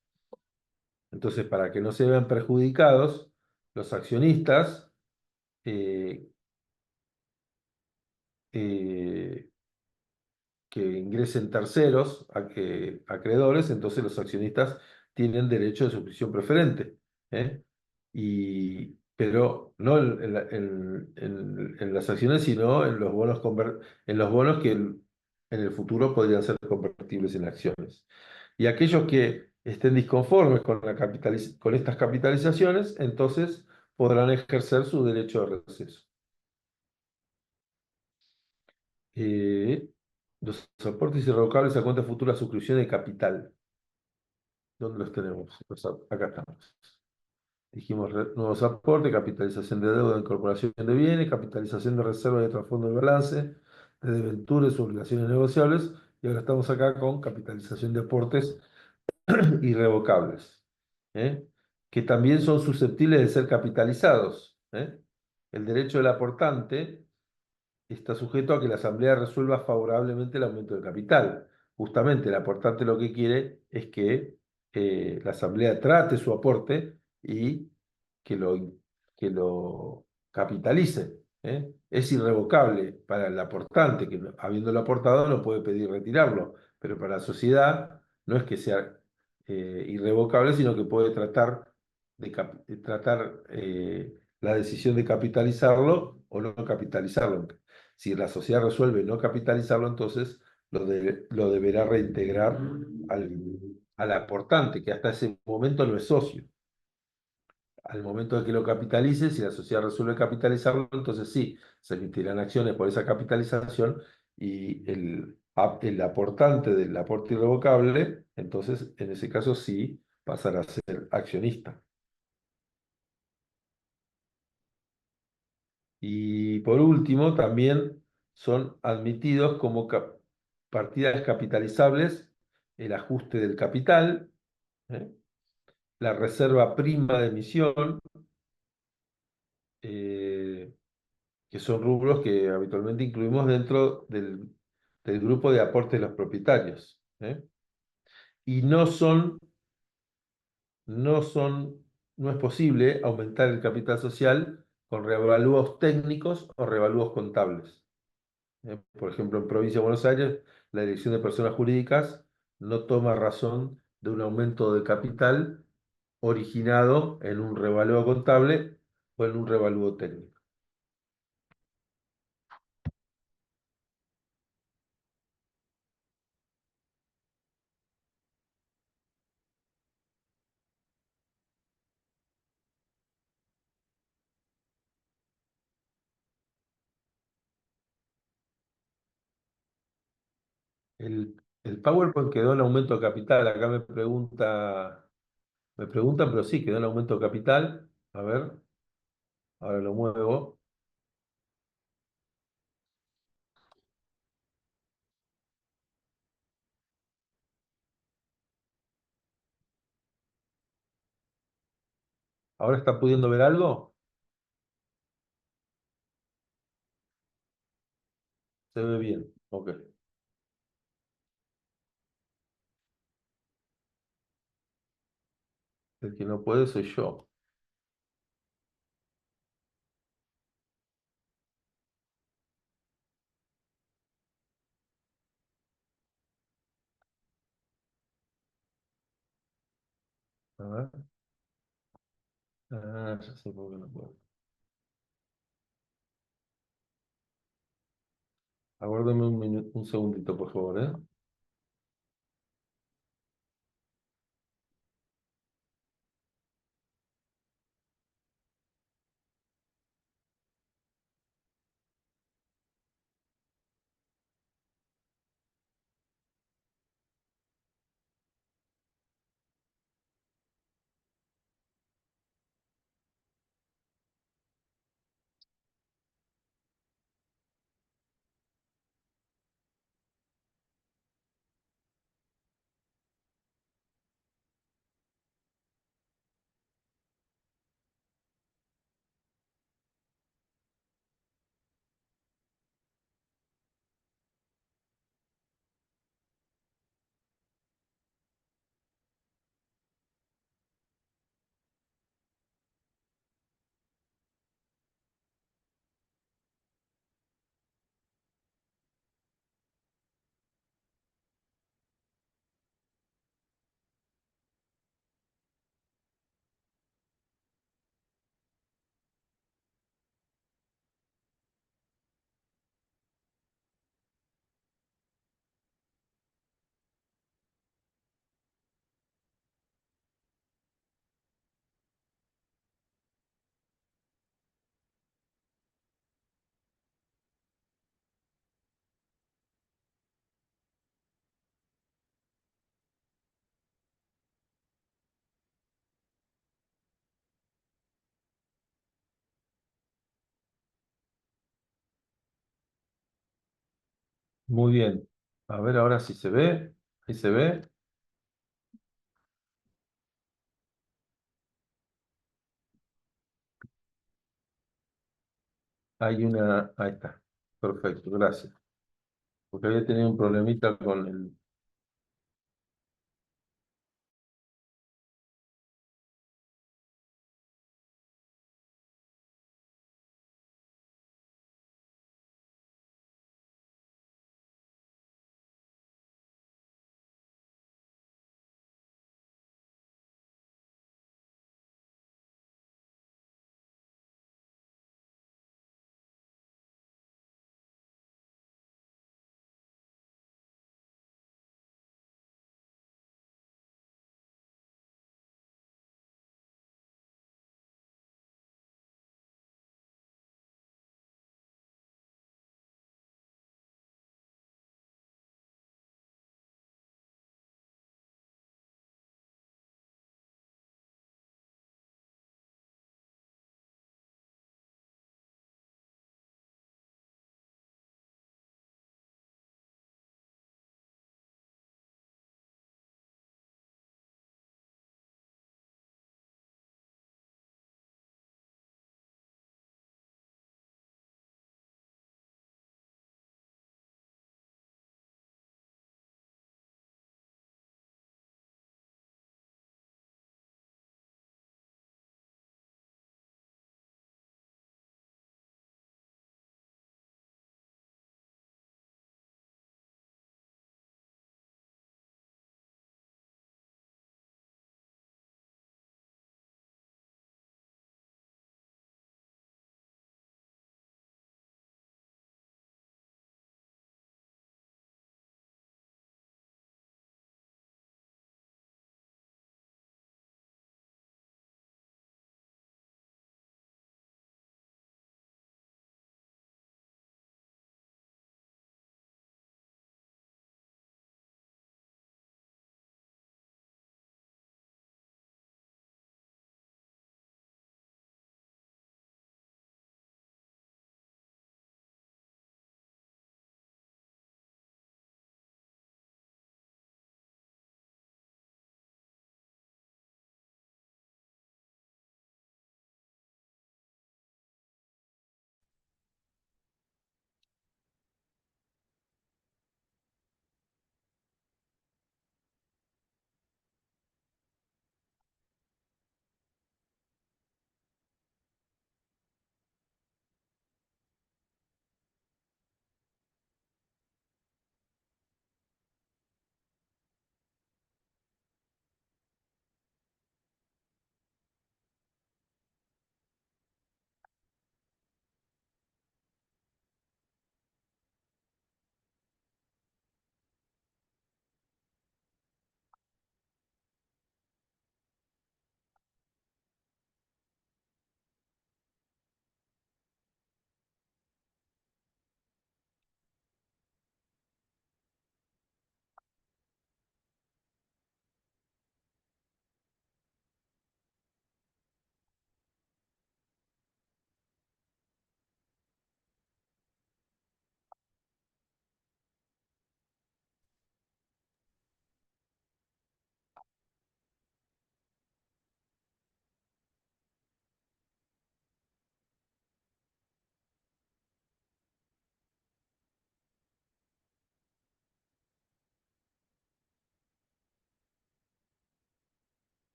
Entonces, para que no se vean perjudicados, los accionistas eh, eh, que ingresen terceros, acreedores, entonces los accionistas tienen derecho de suscripción preferente. ¿Eh? Pero no en las acciones, sino en los bonos, en los bonos que en el futuro podrían ser convertibles en acciones. Y aquellos que estén disconformes con, con estas capitalizaciones, entonces podrán ejercer su derecho de receso. Eh, los aportes irrevocables a cuenta futura suscripción de capital. ¿Dónde los tenemos? Acá estamos. Dijimos nuevos aportes, capitalización de deuda, incorporación de bienes, capitalización de reserva de trasfondo de balance, de debentures, obligaciones negociables, y ahora estamos acá con capitalización de aportes irrevocables, ¿eh? Que también son susceptibles de ser capitalizados, ¿eh? El derecho del aportante está sujeto a que la Asamblea resuelva favorablemente el aumento del capital. Justamente el aportante lo que quiere es que la Asamblea trate su aporte y que lo, que lo capitalice. ¿Eh? Es irrevocable para el aportante, que habiéndolo aportado no puede pedir retirarlo, pero para la sociedad no es que sea irrevocable, sino que puede tratar de tratar la decisión de capitalizarlo o no capitalizarlo. Si la sociedad resuelve no capitalizarlo, entonces lo deberá reintegrar al aportante, que hasta ese momento no es socio. Al momento de que lo capitalice, si la sociedad resuelve capitalizarlo, entonces sí, se emitirán acciones por esa capitalización y el aportante del aporte irrevocable, entonces en ese caso sí pasará a ser accionista. Y por último, también son admitidos como partidas capitalizables el ajuste del capital, ¿eh? La reserva prima de emisión, eh, que son rubros que habitualmente incluimos dentro del grupo de aportes de los propietarios. ¿Eh? Y no son, no es posible aumentar el capital social con revalúos técnicos o revalúos contables. Por ejemplo, en Provincia de Buenos Aires, la Dirección de Personas Jurídicas no toma razón de un aumento de capital originado en un revalúo contable o en un revalúo técnico. El PowerPoint quedó en aumento de capital. Acá me preguntan, pero sí, quedó en aumento de capital. A ver, ahora lo muevo. ¿Ahora está pudiendo ver algo? Se ve bien. Ok. El que no puede soy yo. A ver. Ah, ya sé por qué no puedo. Aguárdame un segundito, por favor, ¿eh? Muy bien. A ver ahora si se ve. Ahí se ve. Hay una. Ahí está. Perfecto, gracias. Porque había tenido un problemita con el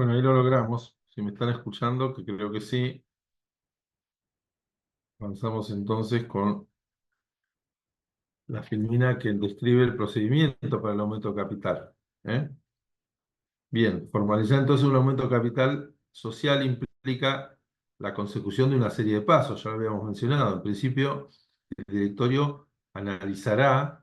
Bueno, ahí lo logramos. Si me están escuchando, que creo que sí, avanzamos entonces con la filmina que describe el procedimiento para el aumento de capital. ¿Eh? Bien, formalizar entonces un aumento de capital social implica la consecución de una serie de pasos, ya lo habíamos mencionado. En principio, el directorio analizará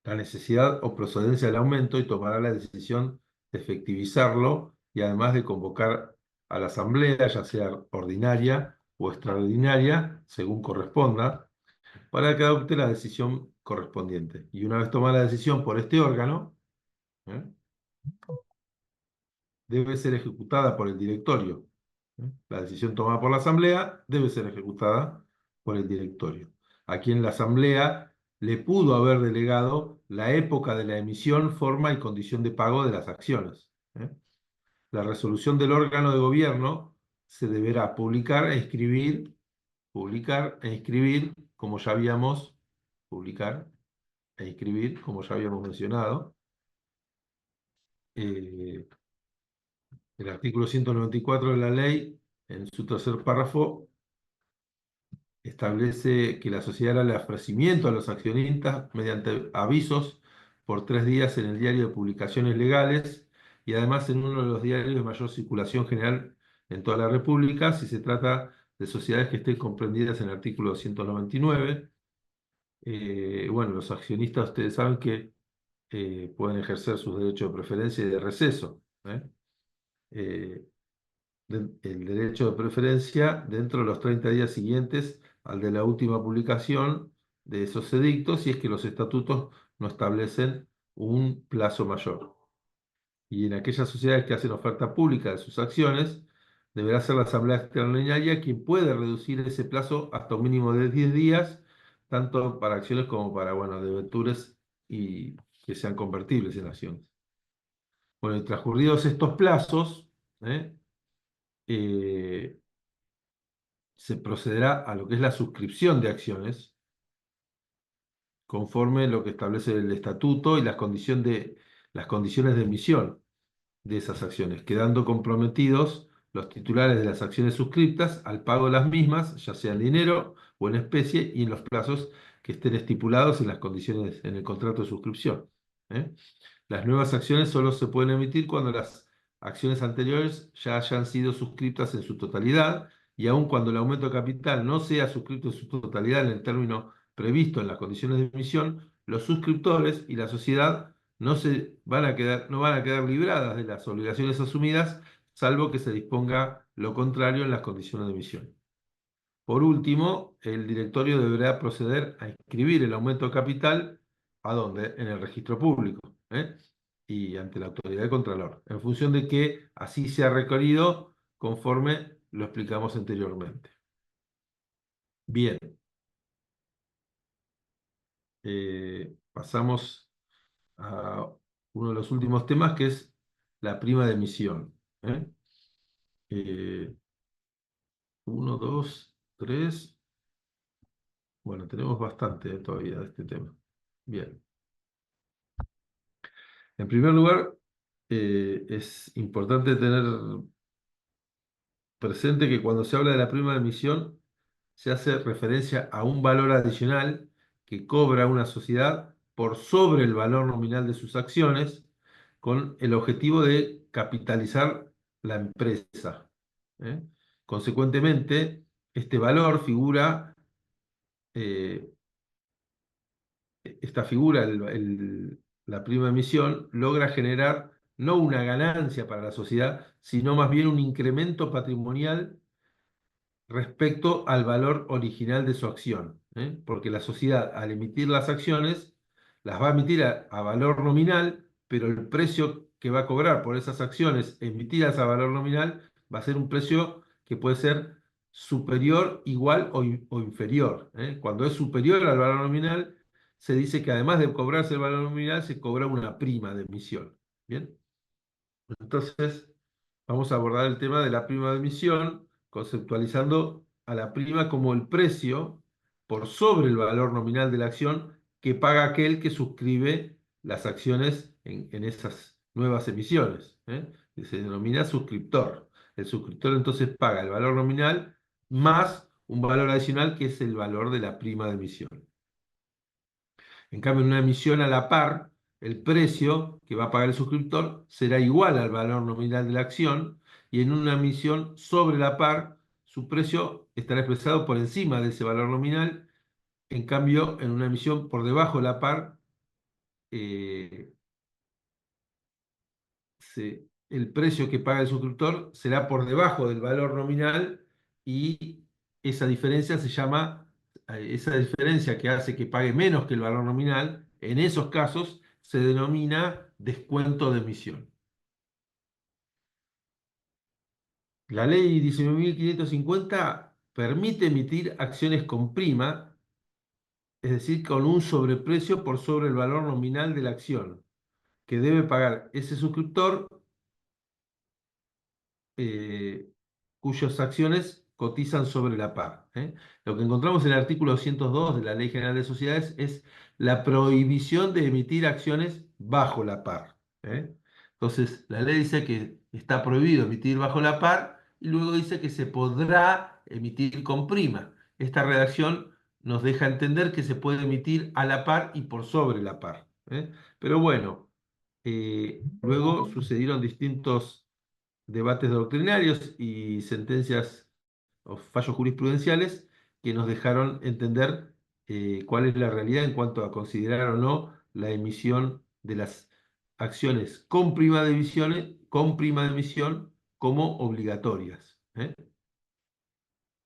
la necesidad o procedencia del aumento y tomará la decisión de efectivizarlo y además de convocar a la asamblea, ya sea ordinaria o extraordinaria, según corresponda, para que adopte la decisión correspondiente. Y una vez tomada la decisión por este órgano, ¿eh? debe ser ejecutada por el directorio. ¿Eh? La decisión tomada por la asamblea debe ser ejecutada por el directorio, a quien la asamblea le pudo haber delegado la época de la emisión, forma y condición de pago de las acciones. ¿Eh? La resolución del órgano de gobierno se deberá publicar e inscribir, como ya habíamos, publicar e inscribir, como ya habíamos mencionado. Eh, el artículo 194 de la ley, en su tercer párrafo, establece que la sociedad hará el ofrecimiento a los accionistas mediante avisos por 3 días en el diario de publicaciones legales y además en uno de los diarios de mayor circulación general en toda la República, si se trata de sociedades que estén comprendidas en el artículo 299. Bueno, los accionistas, ustedes saben que pueden ejercer sus derechos de preferencia y de receso. ¿Eh? Eh, el derecho de preferencia dentro de los 30 días siguientes al de la última publicación de esos edictos, si es que los estatutos no establecen un plazo mayor. Y en aquellas sociedades que hacen oferta pública de sus acciones, deberá ser la Asamblea Extraordinaria quien puede reducir ese plazo hasta un mínimo de 10 días, tanto para acciones como para, bueno, debentures y que sean convertibles en acciones. Bueno, y transcurridos estos plazos, ¿eh? Eh, se procederá a lo que es la suscripción de acciones, conforme lo que establece el estatuto y las condiciones de emisión de esas acciones, quedando comprometidos los titulares de las acciones suscriptas al pago de las mismas, ya sea en dinero o en especie, y en los plazos que estén estipulados en las condiciones en el contrato de suscripción. ¿Eh? Las nuevas acciones solo se pueden emitir cuando las acciones anteriores ya hayan sido suscritas en su totalidad y aun cuando el aumento de capital no sea suscrito en su totalidad en el término previsto en las condiciones de emisión, los suscriptores y la sociedad no van a quedar libradas de las obligaciones asumidas, salvo que se disponga lo contrario en las condiciones de emisión. Por último, el directorio deberá proceder a inscribir el aumento de capital, ¿a dónde? En el registro público, ¿eh? Y ante la autoridad de Contralor, en función de que así sea requerido conforme lo explicamos anteriormente. Bien, pasamos a uno de los últimos temas que es la prima de emisión. ¿Eh? Eh, uno, dos, tres. Bueno, tenemos bastante todavía de este tema. Bien. En primer lugar, es importante tener presente que cuando se habla de la prima de emisión, se hace referencia a un valor adicional que cobra una sociedad por sobre el valor nominal de sus acciones, con el objetivo de capitalizar la empresa. ¿Eh? Consecuentemente, este valor figura eh, esta figura, la prima emisión, logra generar no una ganancia para la sociedad, sino más bien un incremento patrimonial respecto al valor original de su acción. ¿Eh? Porque la sociedad, al emitir las acciones, las va a emitir a valor nominal, pero el precio que va a cobrar por esas acciones emitidas a valor nominal va a ser un precio que puede ser superior, igual o inferior. ¿Eh? Cuando es superior al valor nominal, se dice que además de cobrarse el valor nominal, se cobra una prima de emisión. ¿Bien? Entonces, vamos a abordar el tema de la prima de emisión, conceptualizando a la prima como el precio por sobre el valor nominal de la acción que paga aquel que suscribe las acciones en esas nuevas emisiones, que se denomina suscriptor. El suscriptor entonces paga el valor nominal más un valor adicional que es el valor de la prima de emisión. En cambio, en una emisión a la par, el precio que va a pagar el suscriptor será igual al valor nominal de la acción, y en una emisión sobre la par, su precio estará expresado por encima de ese valor nominal. En cambio, en una emisión por debajo de la par, eh, el precio que paga el suscriptor será por debajo del valor nominal, y esa diferencia se llama, esa diferencia que hace que pague menos que el valor nominal, en esos casos se denomina descuento de emisión. La ley 19.550 permite emitir acciones con prima, es decir, con un sobreprecio por sobre el valor nominal de la acción, que debe pagar ese suscriptor, eh, cuyas acciones cotizan sobre la par. Lo que encontramos en el artículo 202 de la Ley General de Sociedades es la prohibición de emitir acciones bajo la par. Entonces, la ley dice que está prohibido emitir bajo la par, y luego dice que se podrá emitir con prima. Esta redacción nos deja entender que se puede emitir a la par y por sobre la par. Pero bueno, luego sucedieron distintos debates doctrinarios y sentencias o fallos jurisprudenciales que nos dejaron entender cuál es la realidad en cuanto a considerar o no la emisión de las acciones con prima de emisión como obligatorias.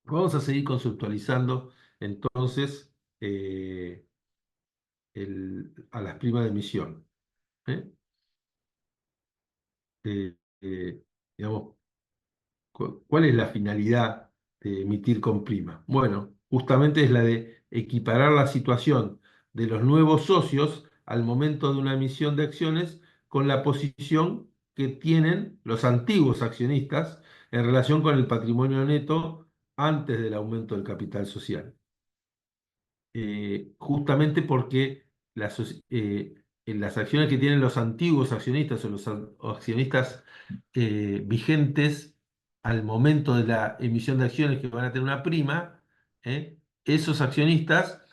Vamos a seguir conceptualizando entonces eh, a las primas de emisión. ¿eh? Eh, eh, digamos, ¿Cuál es la finalidad de emitir con prima? Bueno, justamente es la de equiparar la situación de los nuevos socios al momento de una emisión de acciones con la posición que tienen los antiguos accionistas en relación con el patrimonio neto antes del aumento del capital social. Justamente porque en las acciones que tienen los antiguos accionistas o los o accionistas vigentes al momento de la emisión de acciones que van a tener una prima, esos accionistas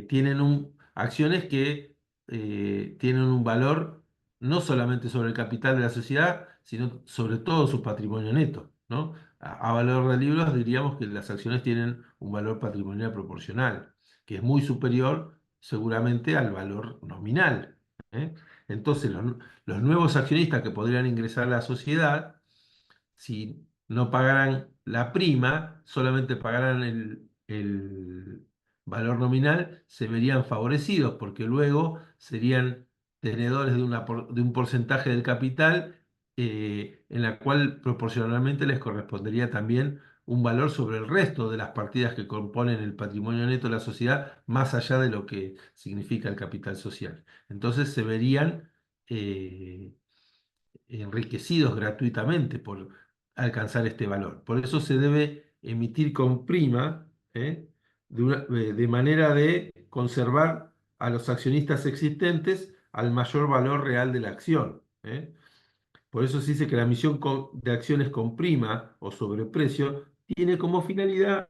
tienen acciones que tienen un valor no solamente sobre el capital de la sociedad, sino sobre todo su patrimonio neto, ¿no? A valor de libros diríamos que las acciones tienen un valor patrimonial proporcional, que es muy superior seguramente al valor nominal. Entonces, los nuevos accionistas que podrían ingresar a la sociedad, si no pagaran la prima, solamente pagaran el valor nominal, se verían favorecidos porque luego serían tenedores de un porcentaje del capital, en la cual proporcionalmente les correspondería también un valor sobre el resto de las partidas que componen el patrimonio neto de la sociedad, más allá de lo que significa el capital social. Entonces se verían eh, enriquecidos gratuitamente por alcanzar este valor. Por eso se debe emitir con prima, de manera de conservar a los accionistas existentes al mayor valor real de la acción. Por eso se dice que la emisión de acciones con prima o sobreprecio tiene como finalidad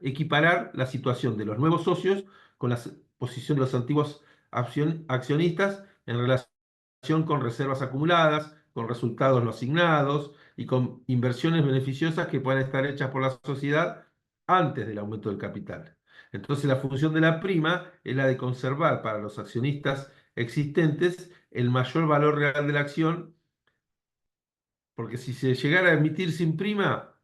equiparar la situación de los nuevos socios con la posición de los antiguos accionistas en relación con reservas acumuladas, con resultados no asignados y con inversiones beneficiosas que puedan estar hechas por la sociedad antes del aumento del capital. Entonces, la función de la prima es la de conservar para los accionistas existentes el mayor valor real de la acción, porque si se llegara a emitir sin prima,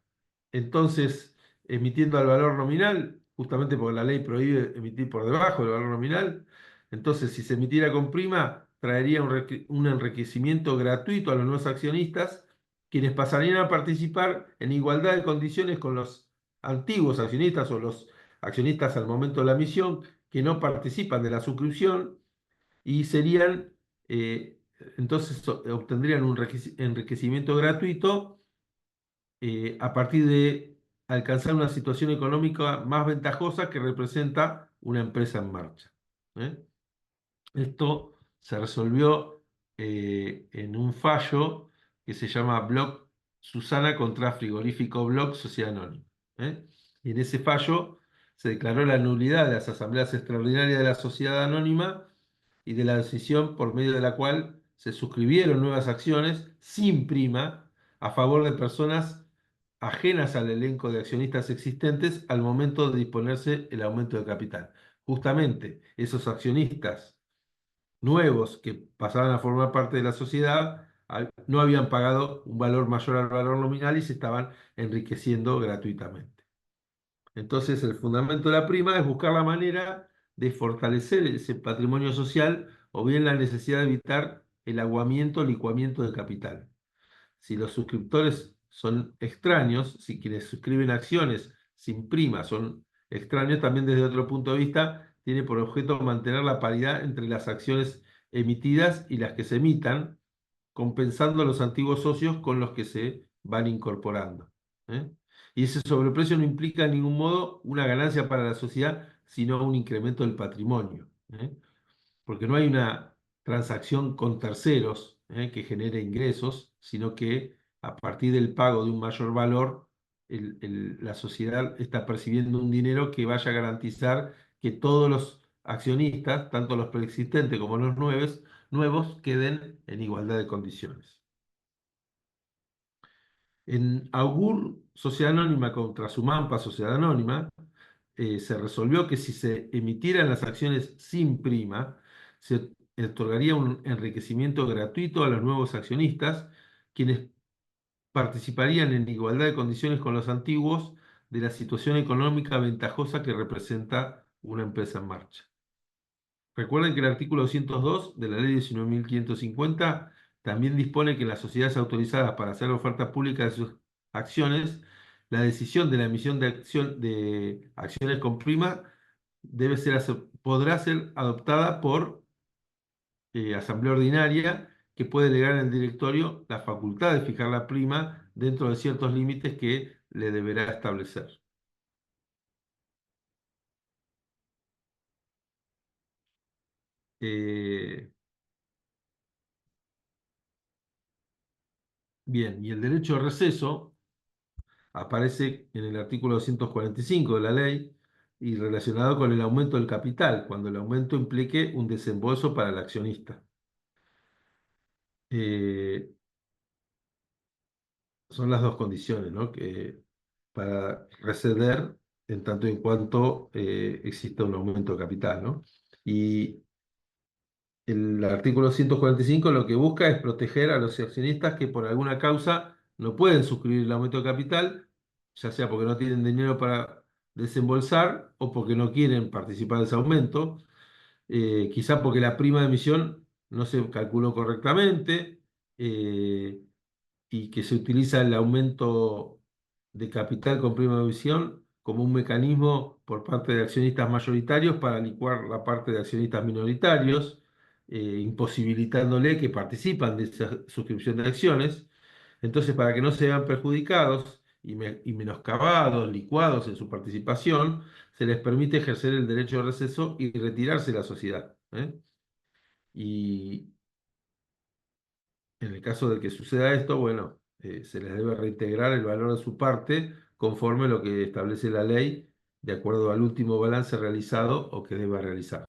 entonces, emitiendo al valor nominal, justamente porque la ley prohíbe emitir por debajo del valor nominal, entonces si se emitiera con prima, traería un enriquecimiento gratuito a los nuevos accionistas, quienes pasarían a participar en igualdad de condiciones con los antiguos accionistas o los accionistas al momento de la emisión, que no participan de la suscripción, y serían, entonces obtendrían un enriquecimiento gratuito a partir de alcanzar una situación económica más ventajosa que representa una empresa en marcha. ¿eh? Esto se resolvió en un fallo que se llama Block Susana contra Frigorífico Block Sociedad Anónima. ¿Eh? Y en ese fallo se declaró la nulidad de las asambleas extraordinarias de la sociedad anónima y de la decisión por medio de la cual se suscribieron nuevas acciones sin prima a favor de personas ajenas al elenco de accionistas existentes al momento de disponerse el aumento de capital. Justamente esos accionistas nuevos que pasaban a formar parte de la sociedad no habían pagado un valor mayor al valor nominal y se estaban enriqueciendo gratuitamente. Entonces, el fundamento de la prima es buscar la manera de fortalecer ese patrimonio social o bien la necesidad de evitar el aguamiento o licuamiento de capital. Si los suscriptores son extraños, si quienes suscriben acciones sin prima son extraños, también desde otro punto de vista tiene por objeto mantener la paridad entre las acciones emitidas y las que se emitan, compensando a los antiguos socios con los que se van incorporando. ¿Eh? Y ese sobreprecio no implica en ningún modo una ganancia para la sociedad, sino un incremento del patrimonio. ¿Eh? Porque no hay una transacción con terceros que genere ingresos, sino que a partir del pago de un mayor valor, la sociedad está percibiendo un dinero que vaya a garantizar que todos los accionistas, tanto los preexistentes como los nuevos, queden en igualdad de condiciones. En Augur, Sociedad Anónima contra Sumampa, Sociedad Anónima, se resolvió que si se emitieran las acciones sin prima, se otorgaría un enriquecimiento gratuito a los nuevos accionistas, quienes participarían en igualdad de condiciones con los antiguos de la situación económica ventajosa que representa una empresa en marcha. Recuerden que el artículo 202 de la Ley 19.550 también dispone que las sociedades autorizadas para hacer oferta pública de sus acciones, la decisión de la emisión de acciones con prima podrá ser adoptada por asamblea ordinaria que puede delegar al directorio la facultad de fijar la prima dentro de ciertos límites que le deberá establecer. Eh, Bien, y el derecho de receso aparece en el artículo 245 de la ley y relacionado con el aumento del capital, cuando el aumento implique un desembolso para el accionista. Eh, Son las dos condiciones, ¿no? Para receder en tanto en cuanto exista un aumento de capital, ¿no? Y el artículo 145 lo que busca es proteger a los accionistas que por alguna causa no pueden suscribir el aumento de capital, ya sea porque no tienen dinero para desembolsar o porque no quieren participar de ese aumento, quizá porque la prima de emisión no se calculó correctamente, y que se utiliza el aumento de capital con prima de emisión como un mecanismo por parte de accionistas mayoritarios para licuar la parte de accionistas minoritarios, imposibilitándole que participan de esa suscripción de acciones. Entonces, para que no se vean perjudicados y menoscabados, licuados en su participación, se les permite ejercer el derecho de receso y retirarse de la sociedad. Y en el caso de que suceda esto, bueno, se les debe reintegrar el valor de su parte conforme a lo que establece la ley, de acuerdo al último balance realizado o que deba realizarse.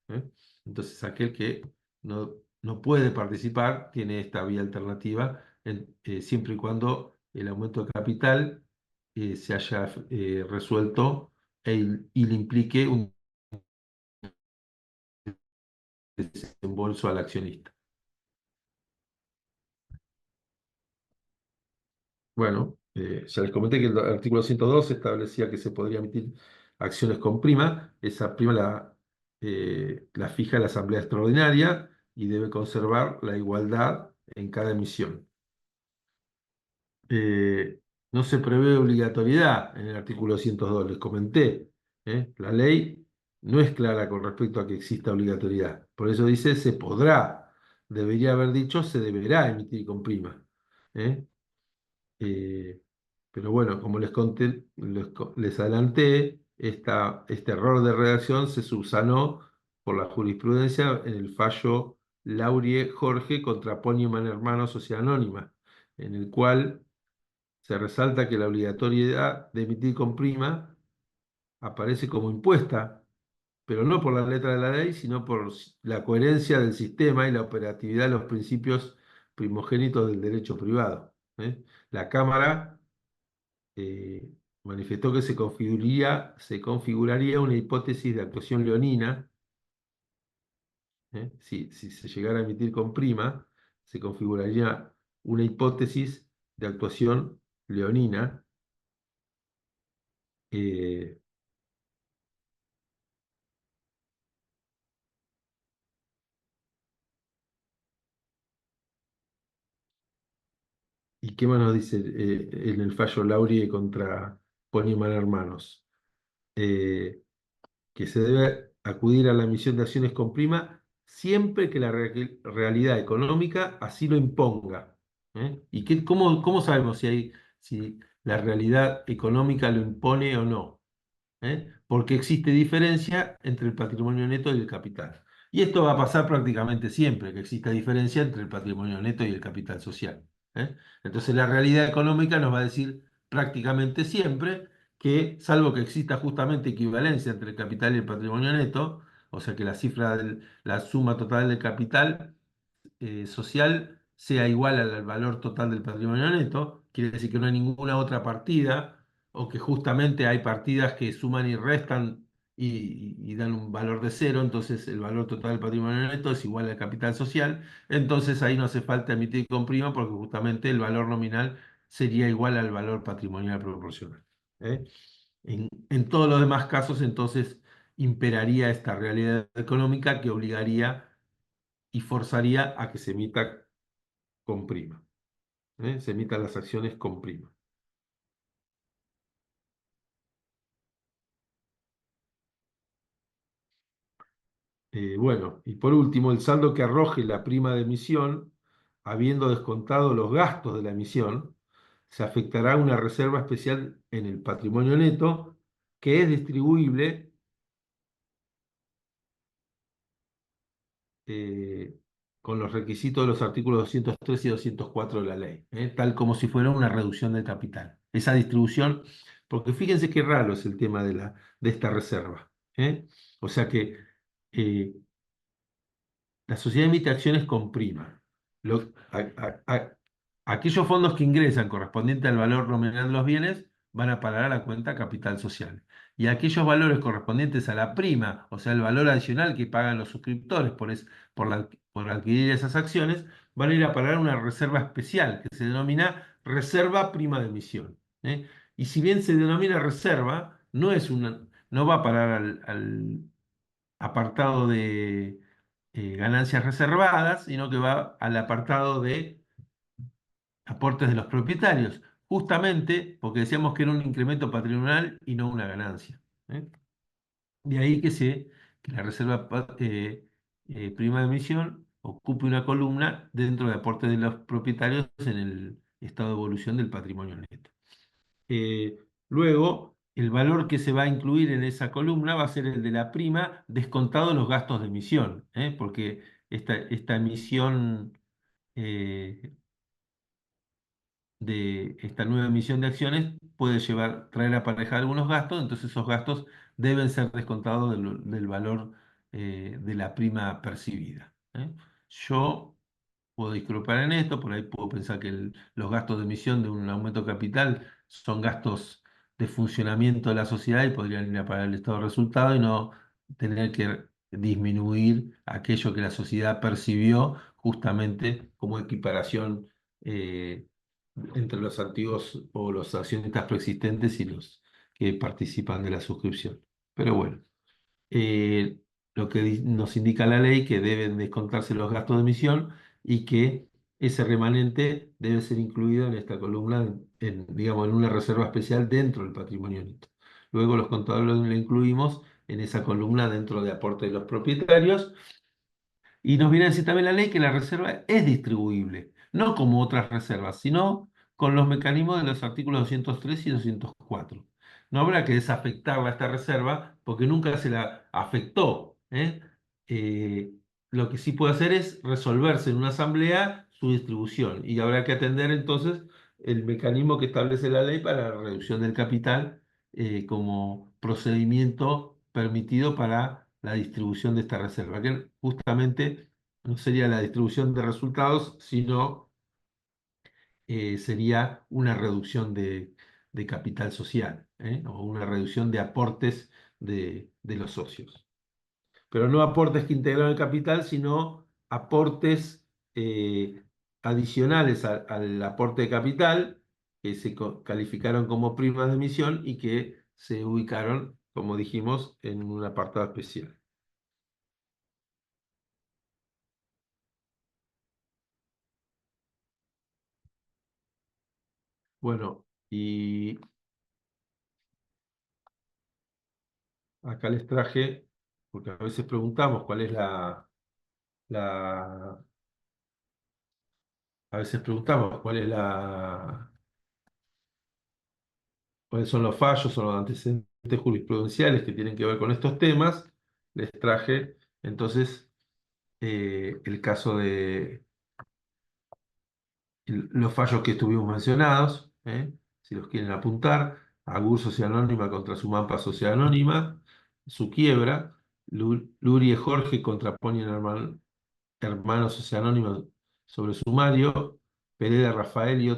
¿Eh? Entonces, aquel que no puede participar tiene esta vía alternativa, siempre y cuando el aumento de capital se haya resuelto y le implique un desembolso al accionista. Bueno, ya les comenté que el artículo 102 establecía que se podría emitir acciones con prima. Esa prima la fija la Asamblea Extraordinaria y debe conservar la igualdad en cada emisión. Eh, no se prevé obligatoriedad en el artículo 102, les comenté. La ley no es clara con respecto a que exista obligatoriedad. Por eso dice se podrá. Debería haber dicho se deberá emitir con prima. ¿Eh? Eh, pero bueno, como les conté, les adelanté, este error de redacción se subsanó por la jurisprudencia en el fallo Laurie Jorge contra Ponyman Hermanos Sociedad Anónima, en el cual se resalta que la obligatoriedad de emitir con prima aparece como impuesta, pero no por la letra de la ley, sino por la coherencia del sistema y la operatividad de los principios primogénitos del derecho privado. ¿Eh? La Cámara eh, manifestó que se configuraría una hipótesis de actuación leonina. Si se llegara a emitir con prima, se configuraría una hipótesis de actuación leonina. eh, ¿Y qué más nos dice en el fallo Laurie contra Ponyman Hermanos? Eh, que se debe acudir a la emisión de acciones con prima siempre que la realidad económica así lo imponga. ¿Y cómo sabemos si la realidad económica lo impone o no? Porque existe diferencia entre el patrimonio neto y el capital. Y esto va a pasar prácticamente siempre, que exista diferencia entre el patrimonio neto y el capital social. ¿Eh? Entonces la realidad económica nos va a decir prácticamente siempre que, salvo que exista justamente equivalencia entre el capital y el patrimonio neto, o sea que la cifra de la suma total del capital social sea igual al valor total del patrimonio neto, quiere decir que no hay ninguna otra partida, o que justamente hay partidas que suman y restan y dan un valor de cero, entonces el valor total del patrimonio neto es igual al capital social, entonces ahí no hace falta emitir con prima porque justamente el valor nominal sería igual al valor patrimonial proporcional. ¿Eh? En todos los demás casos, entonces, imperaría esta realidad económica que obligaría y forzaría a que se emita con prima. Se emitan las acciones con prima. Bueno, y por último, el saldo que arroje la prima de emisión, habiendo descontado los gastos de la emisión, se afectará a una reserva especial en el patrimonio neto que es distribuible eh, con los requisitos de los artículos 203 y 204 de la ley, tal como si fuera una reducción del capital. Esa distribución, porque fíjense qué raro es el tema de esta reserva. O sea que eh, la sociedad emite acciones con prima. Aquellos fondos que ingresan correspondiente al valor nominal de los bienes van a parar a la cuenta capital social. Y aquellos valores correspondientes a la prima, o sea, el valor adicional que pagan los suscriptores por adquirir esas acciones, van a ir a parar a una reserva especial que se denomina reserva prima de emisión. Y si bien se denomina reserva, no va a parar al apartado de ganancias reservadas, sino que va al apartado de aportes de los propietarios, justamente porque decíamos que era un incremento patrimonial y no una ganancia. ¿Eh? De ahí que la reserva prima de emisión ocupe una columna dentro de aportes de los propietarios en el estado de evolución del patrimonio neto. Eh, Luego, el valor que se va a incluir en esa columna va a ser el de la prima, descontado los gastos de emisión, porque esta emisión, eh, de esta nueva emisión de acciones puede traer aparejada algunos gastos, entonces esos gastos deben ser descontados del valor de la prima percibida. Yo puedo discrepar en esto, por ahí puedo pensar que los gastos de emisión de un aumento de capital son gastos de funcionamiento de la sociedad y podrían ir a pagar el estado de resultado y no tener que disminuir aquello que la sociedad percibió justamente como equiparación entre los antiguos o los accionistas preexistentes y los que participan de la suscripción. Pero bueno eh, lo que nos indica la ley que deben descontarse los gastos de emisión y que ese remanente debe ser incluido en esta columna, digamos, en una reserva especial dentro del patrimonio neto. Luego los contadores lo incluimos en esa columna dentro de aporte de los propietarios y nos viene a decir también la ley que la reserva es distribuible, no como otras reservas, sino con los mecanismos de los artículos 203 y 204. No habrá que desafectarla a esta reserva porque nunca se la afectó. Eh, lo que sí puede hacer es resolverse en una asamblea su distribución y habrá que atender entonces el mecanismo que establece la ley para la reducción del capital como procedimiento permitido para la distribución de esta reserva, que justamente no sería la distribución de resultados, sino sería una reducción de capital social, o una reducción de aportes de los socios, pero no aportes que integran el capital, sino aportes adicionales al aporte de capital que se calificaron como primas de emisión y que se ubicaron, como dijimos, en un apartado especial. Bueno, y acá les traje, porque a veces preguntamos cuál es la, a veces preguntamos cuál es cuáles son los fallos o los antecedentes jurisprudenciales que tienen que ver con estos temas. Les traje entonces el caso de los fallos que estuvimos mencionados, si los quieren apuntar: Agur Sociedad Anónima contra Sumampa Sociedad Anónima, su quiebra; Lurie Jorge contra Pony Hermanos Sociedad Anónima sobre sumario; Pereda Rafael y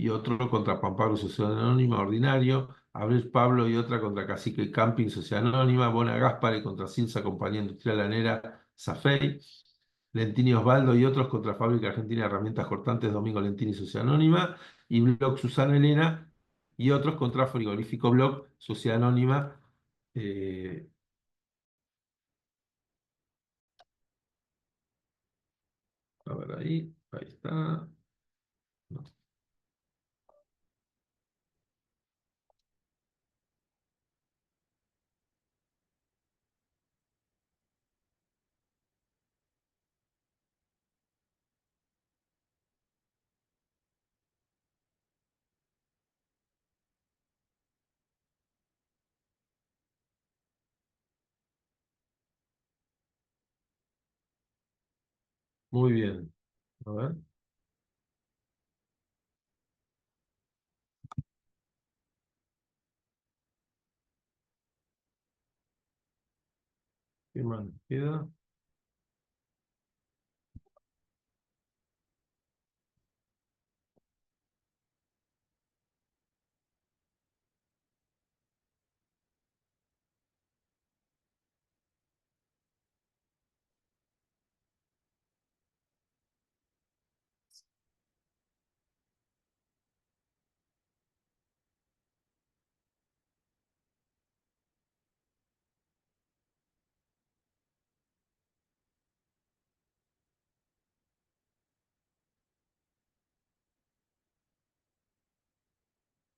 otro contra Juan Pablo Sociedad Anónima ordinario; Abril Pablo y otra contra Cacique Camping Sociedad Anónima; Bona Gaspar contra Silsa Compañía Industrial Lanera Safey; Lentini Osvaldo y otros contra Fábrica Argentina de Herramientas Cortantes Domingo Lentini Sociedad Anónima; y Block Susana Elena y otros contra Frigorífico Block Sociedad Anónima. eh, a ver ahí está. No. Muy bien. A ver, ¿qué más nos queda?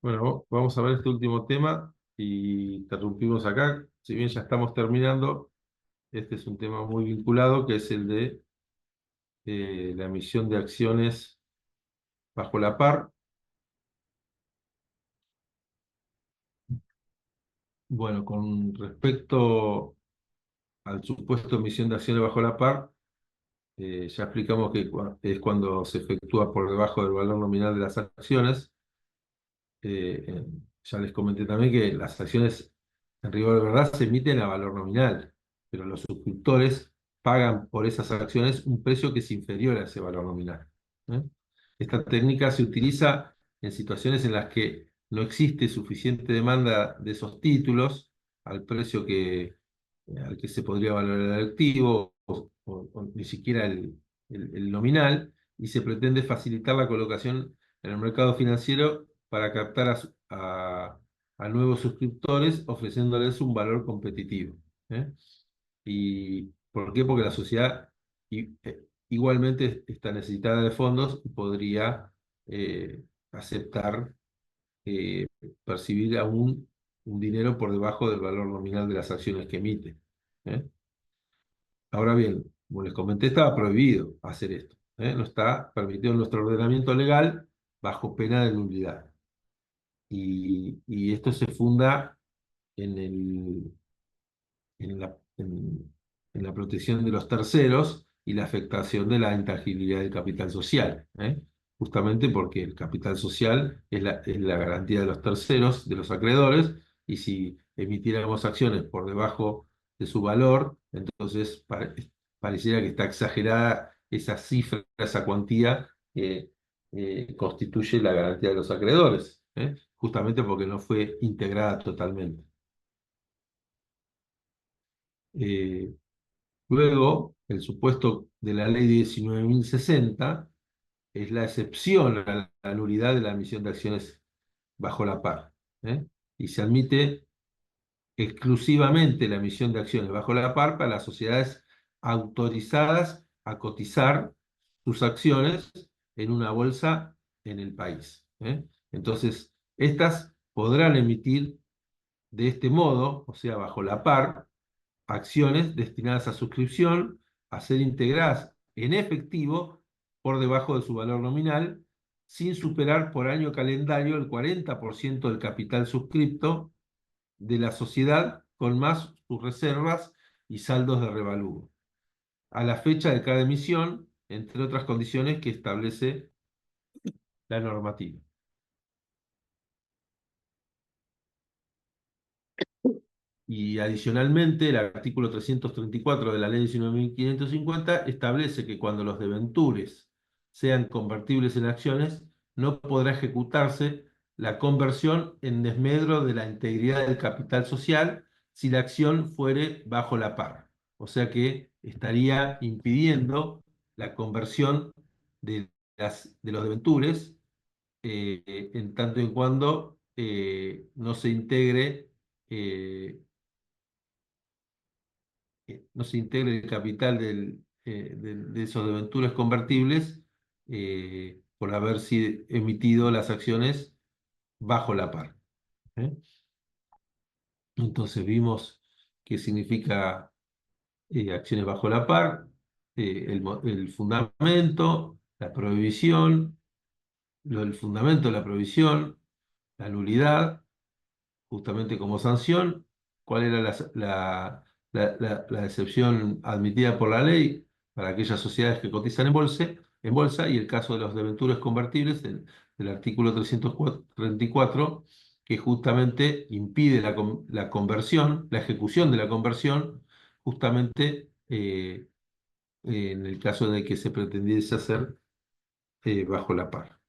Bueno, vamos a ver este último tema y interrumpimos acá. Si bien ya estamos terminando, este es un tema muy vinculado, que es el de la emisión de acciones bajo la par. Bueno, con respecto al supuesto emisión de acciones bajo la par, ya explicamos que es cuando se efectúa por debajo del valor nominal de las acciones. Ya les comenté también que las acciones en rigor de verdad se emiten a valor nominal, pero los suscriptores pagan por esas acciones un precio que es inferior a ese valor nominal. ¿Eh? Esta técnica se utiliza en situaciones en las que no existe suficiente demanda de esos títulos al precio al que se podría valorar el activo, o ni siquiera el nominal, y se pretende facilitar la colocación en el mercado financiero para captar a nuevos suscriptores, ofreciéndoles un valor competitivo. ¿Eh? ¿Y por qué? Porque la sociedad igualmente está necesitada de fondos y podría aceptar eh, percibir aún un dinero por debajo del valor nominal de las acciones que emite. ¿Eh? Ahora bien, como les comenté, estaba prohibido hacer esto. No está permitido en nuestro ordenamiento legal bajo pena de nulidad. Y esto se funda en, el, en la protección de los terceros, y la afectación de la intangibilidad del capital social, ¿eh? Justamente porque el capital social es la garantía de los terceros, de los acreedores, y si emitiéramos acciones por debajo de su valor, entonces pareciera que está exagerada esa cifra, esa cuantía que constituye la garantía de los acreedores, ¿eh? Justamente porque no fue integrada totalmente. Eh, Luego, el supuesto de la ley 19.060 es la excepción a la nulidad de la emisión de acciones bajo la par, ¿eh? Y se admite exclusivamente la emisión de acciones bajo la par para las sociedades autorizadas a cotizar sus acciones en una bolsa en el país, ¿eh? Entonces, estas podrán emitir de este modo, o sea, bajo la par, acciones destinadas a suscripción, a ser integradas en efectivo por debajo de su valor nominal, sin superar por año calendario el 40% del capital suscripto de la sociedad, con más sus reservas y saldos de revalúo, a la fecha de cada emisión, entre otras condiciones que establece la normativa. Y adicionalmente, el artículo 334 de la Ley 19.550 establece que cuando los debentures sean convertibles en acciones, no podrá ejecutarse la conversión en desmedro de la integridad del capital social si la acción fuere bajo la par. O sea que estaría impidiendo la conversión de, de los debentures en tanto en cuando no se integre no se integre el capital de esos debentures convertibles por haber emitido las acciones bajo la par, ¿eh? Entonces vimos qué significa acciones bajo la par, el fundamento, la prohibición, lo del fundamento, la prohibición, la nulidad justamente como sanción, cuál era la excepción admitida por la ley para aquellas sociedades que cotizan en bolsa y el caso de los debentures convertibles del artículo 334, que justamente impide la conversión, la ejecución de la conversión, justamente en el caso de que se pretendiese hacer bajo la par.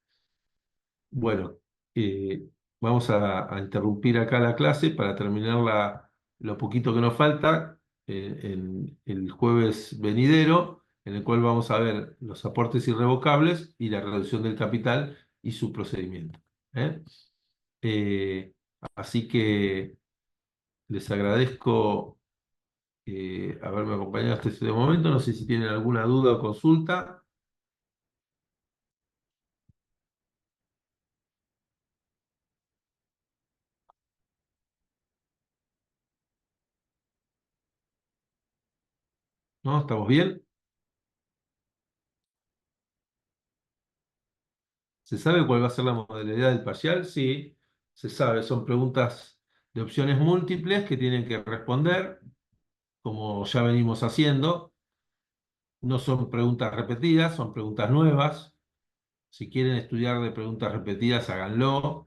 Bueno, eh, vamos a interrumpir acá la clase para terminar lo poquito que nos falta en el jueves venidero, en el cual vamos a ver los aportes irrevocables y la reducción del capital y su procedimiento, ¿eh? Eh, Así que les agradezco haberme acompañado hasta este momento. No sé si tienen alguna duda o consulta. ¿No? ¿Estamos bien? ¿Se sabe cuál va a ser la modalidad del parcial? Sí, se sabe. Son preguntas de opciones múltiples que tienen que responder, como ya venimos haciendo. No son preguntas repetidas, son preguntas nuevas. Si quieren estudiar de preguntas repetidas, háganlo.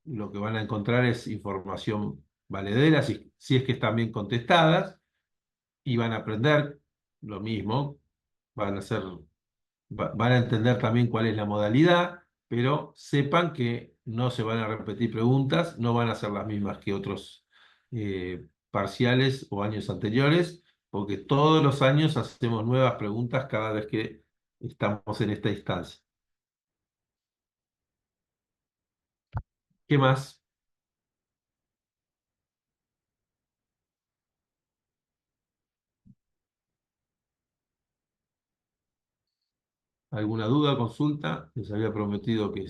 Lo que van a encontrar es información valedera, si es que están bien contestadas, y van a aprender lo mismo. Van a ser van a entender también cuál es la modalidad, pero sepan que no se van a repetir preguntas, no van a ser las mismas que otros parciales o años anteriores, porque todos los años hacemos nuevas preguntas cada vez que estamos en esta instancia. ¿Qué más? ¿Alguna duda, consulta? Les había prometido que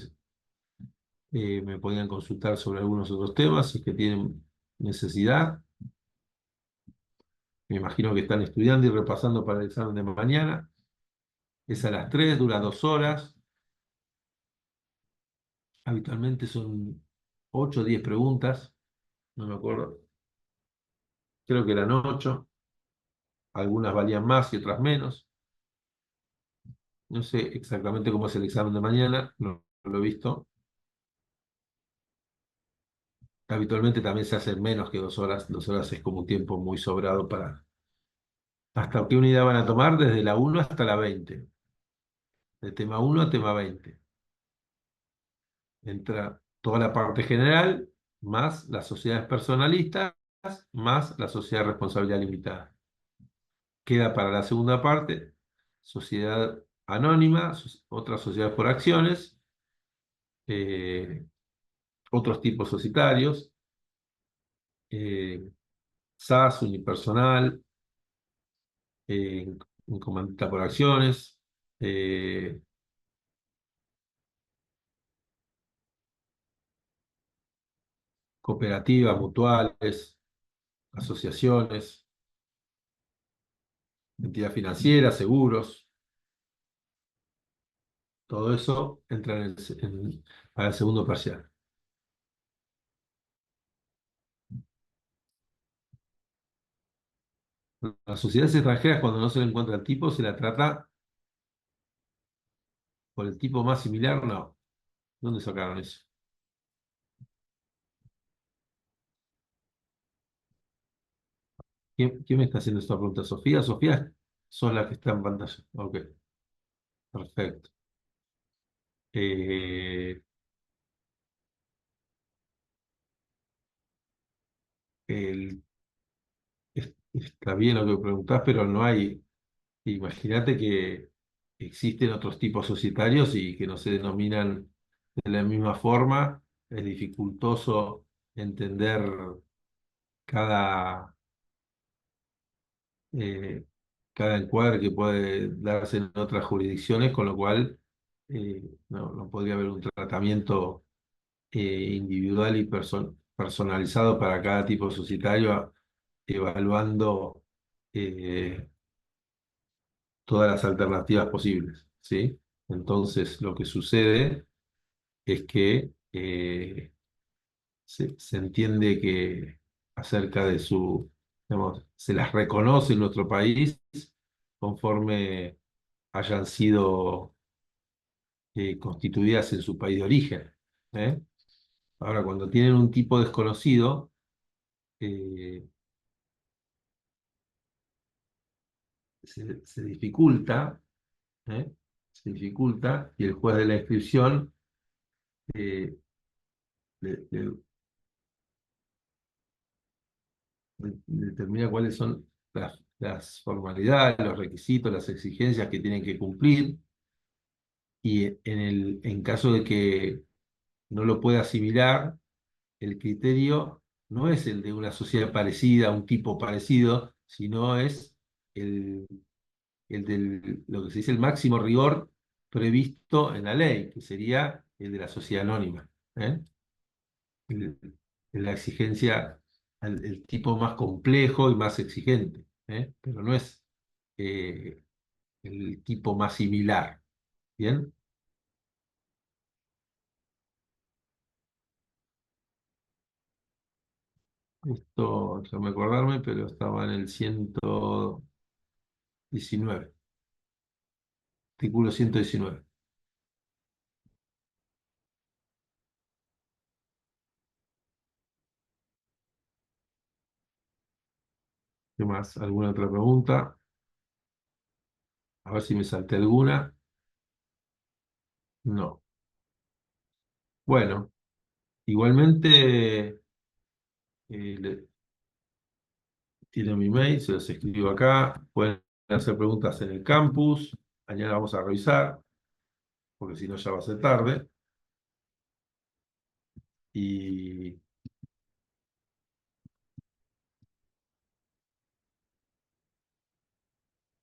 me podían consultar sobre algunos otros temas, si es que tienen necesidad. Me imagino que están estudiando y repasando para el examen de mañana. Es a las 3, dura 2 horas. Habitualmente son 8 o 10 preguntas, no me acuerdo. Creo que eran 8, algunas valían más y otras menos. No sé exactamente cómo es el examen de mañana, no lo he visto. Habitualmente también se hace en menos que 2 horas. 2 horas es como un tiempo muy sobrado para... ¿Hasta qué unidad van a tomar? Desde la 1 hasta la 20. De tema 1 a tema 20. Entra toda la parte general, más las sociedades personalistas, más la sociedad de responsabilidad limitada. Queda para la segunda parte, sociedad anónima, otras sociedades por acciones, eh, otros tipos societarios, eh, SAS, unipersonal, eh, comandita por acciones, eh, cooperativas, mutuales, asociaciones, entidad financiera, seguros, todo eso entra para el segundo parcial. Las sociedades extranjeras, cuando no se le encuentra el tipo, se la trata por el tipo más similar, no. ¿Dónde sacaron eso? ¿Quién me está haciendo esta pregunta? ¿Sofía? ¿Sofía? Son las que están en pantalla. Ok, perfecto. Eh, el- está bien lo que preguntás, pero no hay. Imagínate que existen otros tipos societarios y que no se denominan de la misma forma. Es dificultoso entender cada, eh, cada encuadre que puede darse en otras jurisdicciones, con lo cual no podría haber un tratamiento individual y personalizado para cada tipo societario, evaluando eh, todas las alternativas posibles, ¿sí? Entonces, lo que sucede es que se entiende que acerca de digamos, se las reconoce en nuestro país conforme hayan sido constituidas en su país de origen, ¿eh? Ahora, cuando tienen un tipo desconocido, eh, se dificulta, ¿eh? Se dificulta y el juez de la inscripción eh, le determina cuáles son las formalidades, los requisitos, las exigencias que tienen que cumplir y en caso de que no lo pueda asimilar, el criterio no es el de una sociedad parecida, un tipo parecido, sino es el, el de lo que se dice el máximo rigor previsto en la ley, que sería el de la sociedad anónima, ¿eh? El- la exigencia, el tipo más complejo y más exigente, ¿eh? Pero no es eh, el tipo más similar. ¿Bien? Esto, déjame acordarme, pero estaba en el 119, artículo 119. ¿Qué más? ¿Alguna otra pregunta? A ver si me salté alguna. No. Bueno, igualmente tiene mi mail, se los escribo acá. Pueden hacer preguntas en el campus. Mañana vamos a revisar, porque si no ya va a ser tarde. Y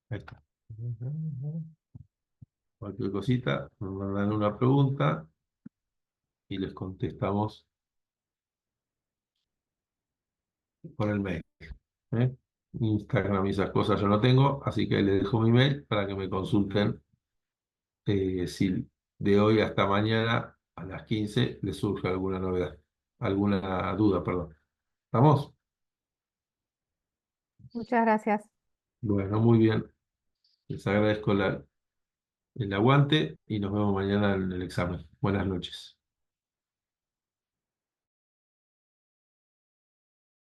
ahí está. Cualquier cosita, nos mandan una pregunta y les contestamos por el mail, ¿eh? Instagram y esas cosas yo no tengo, así que les dejo mi mail para que me consulten si de hoy hasta mañana a las 15 les surge alguna novedad, alguna duda, perdón. ¿Estamos? Muchas gracias. Bueno, muy bien. Les agradezco el aguante y nos vemos mañana en el examen. Buenas noches.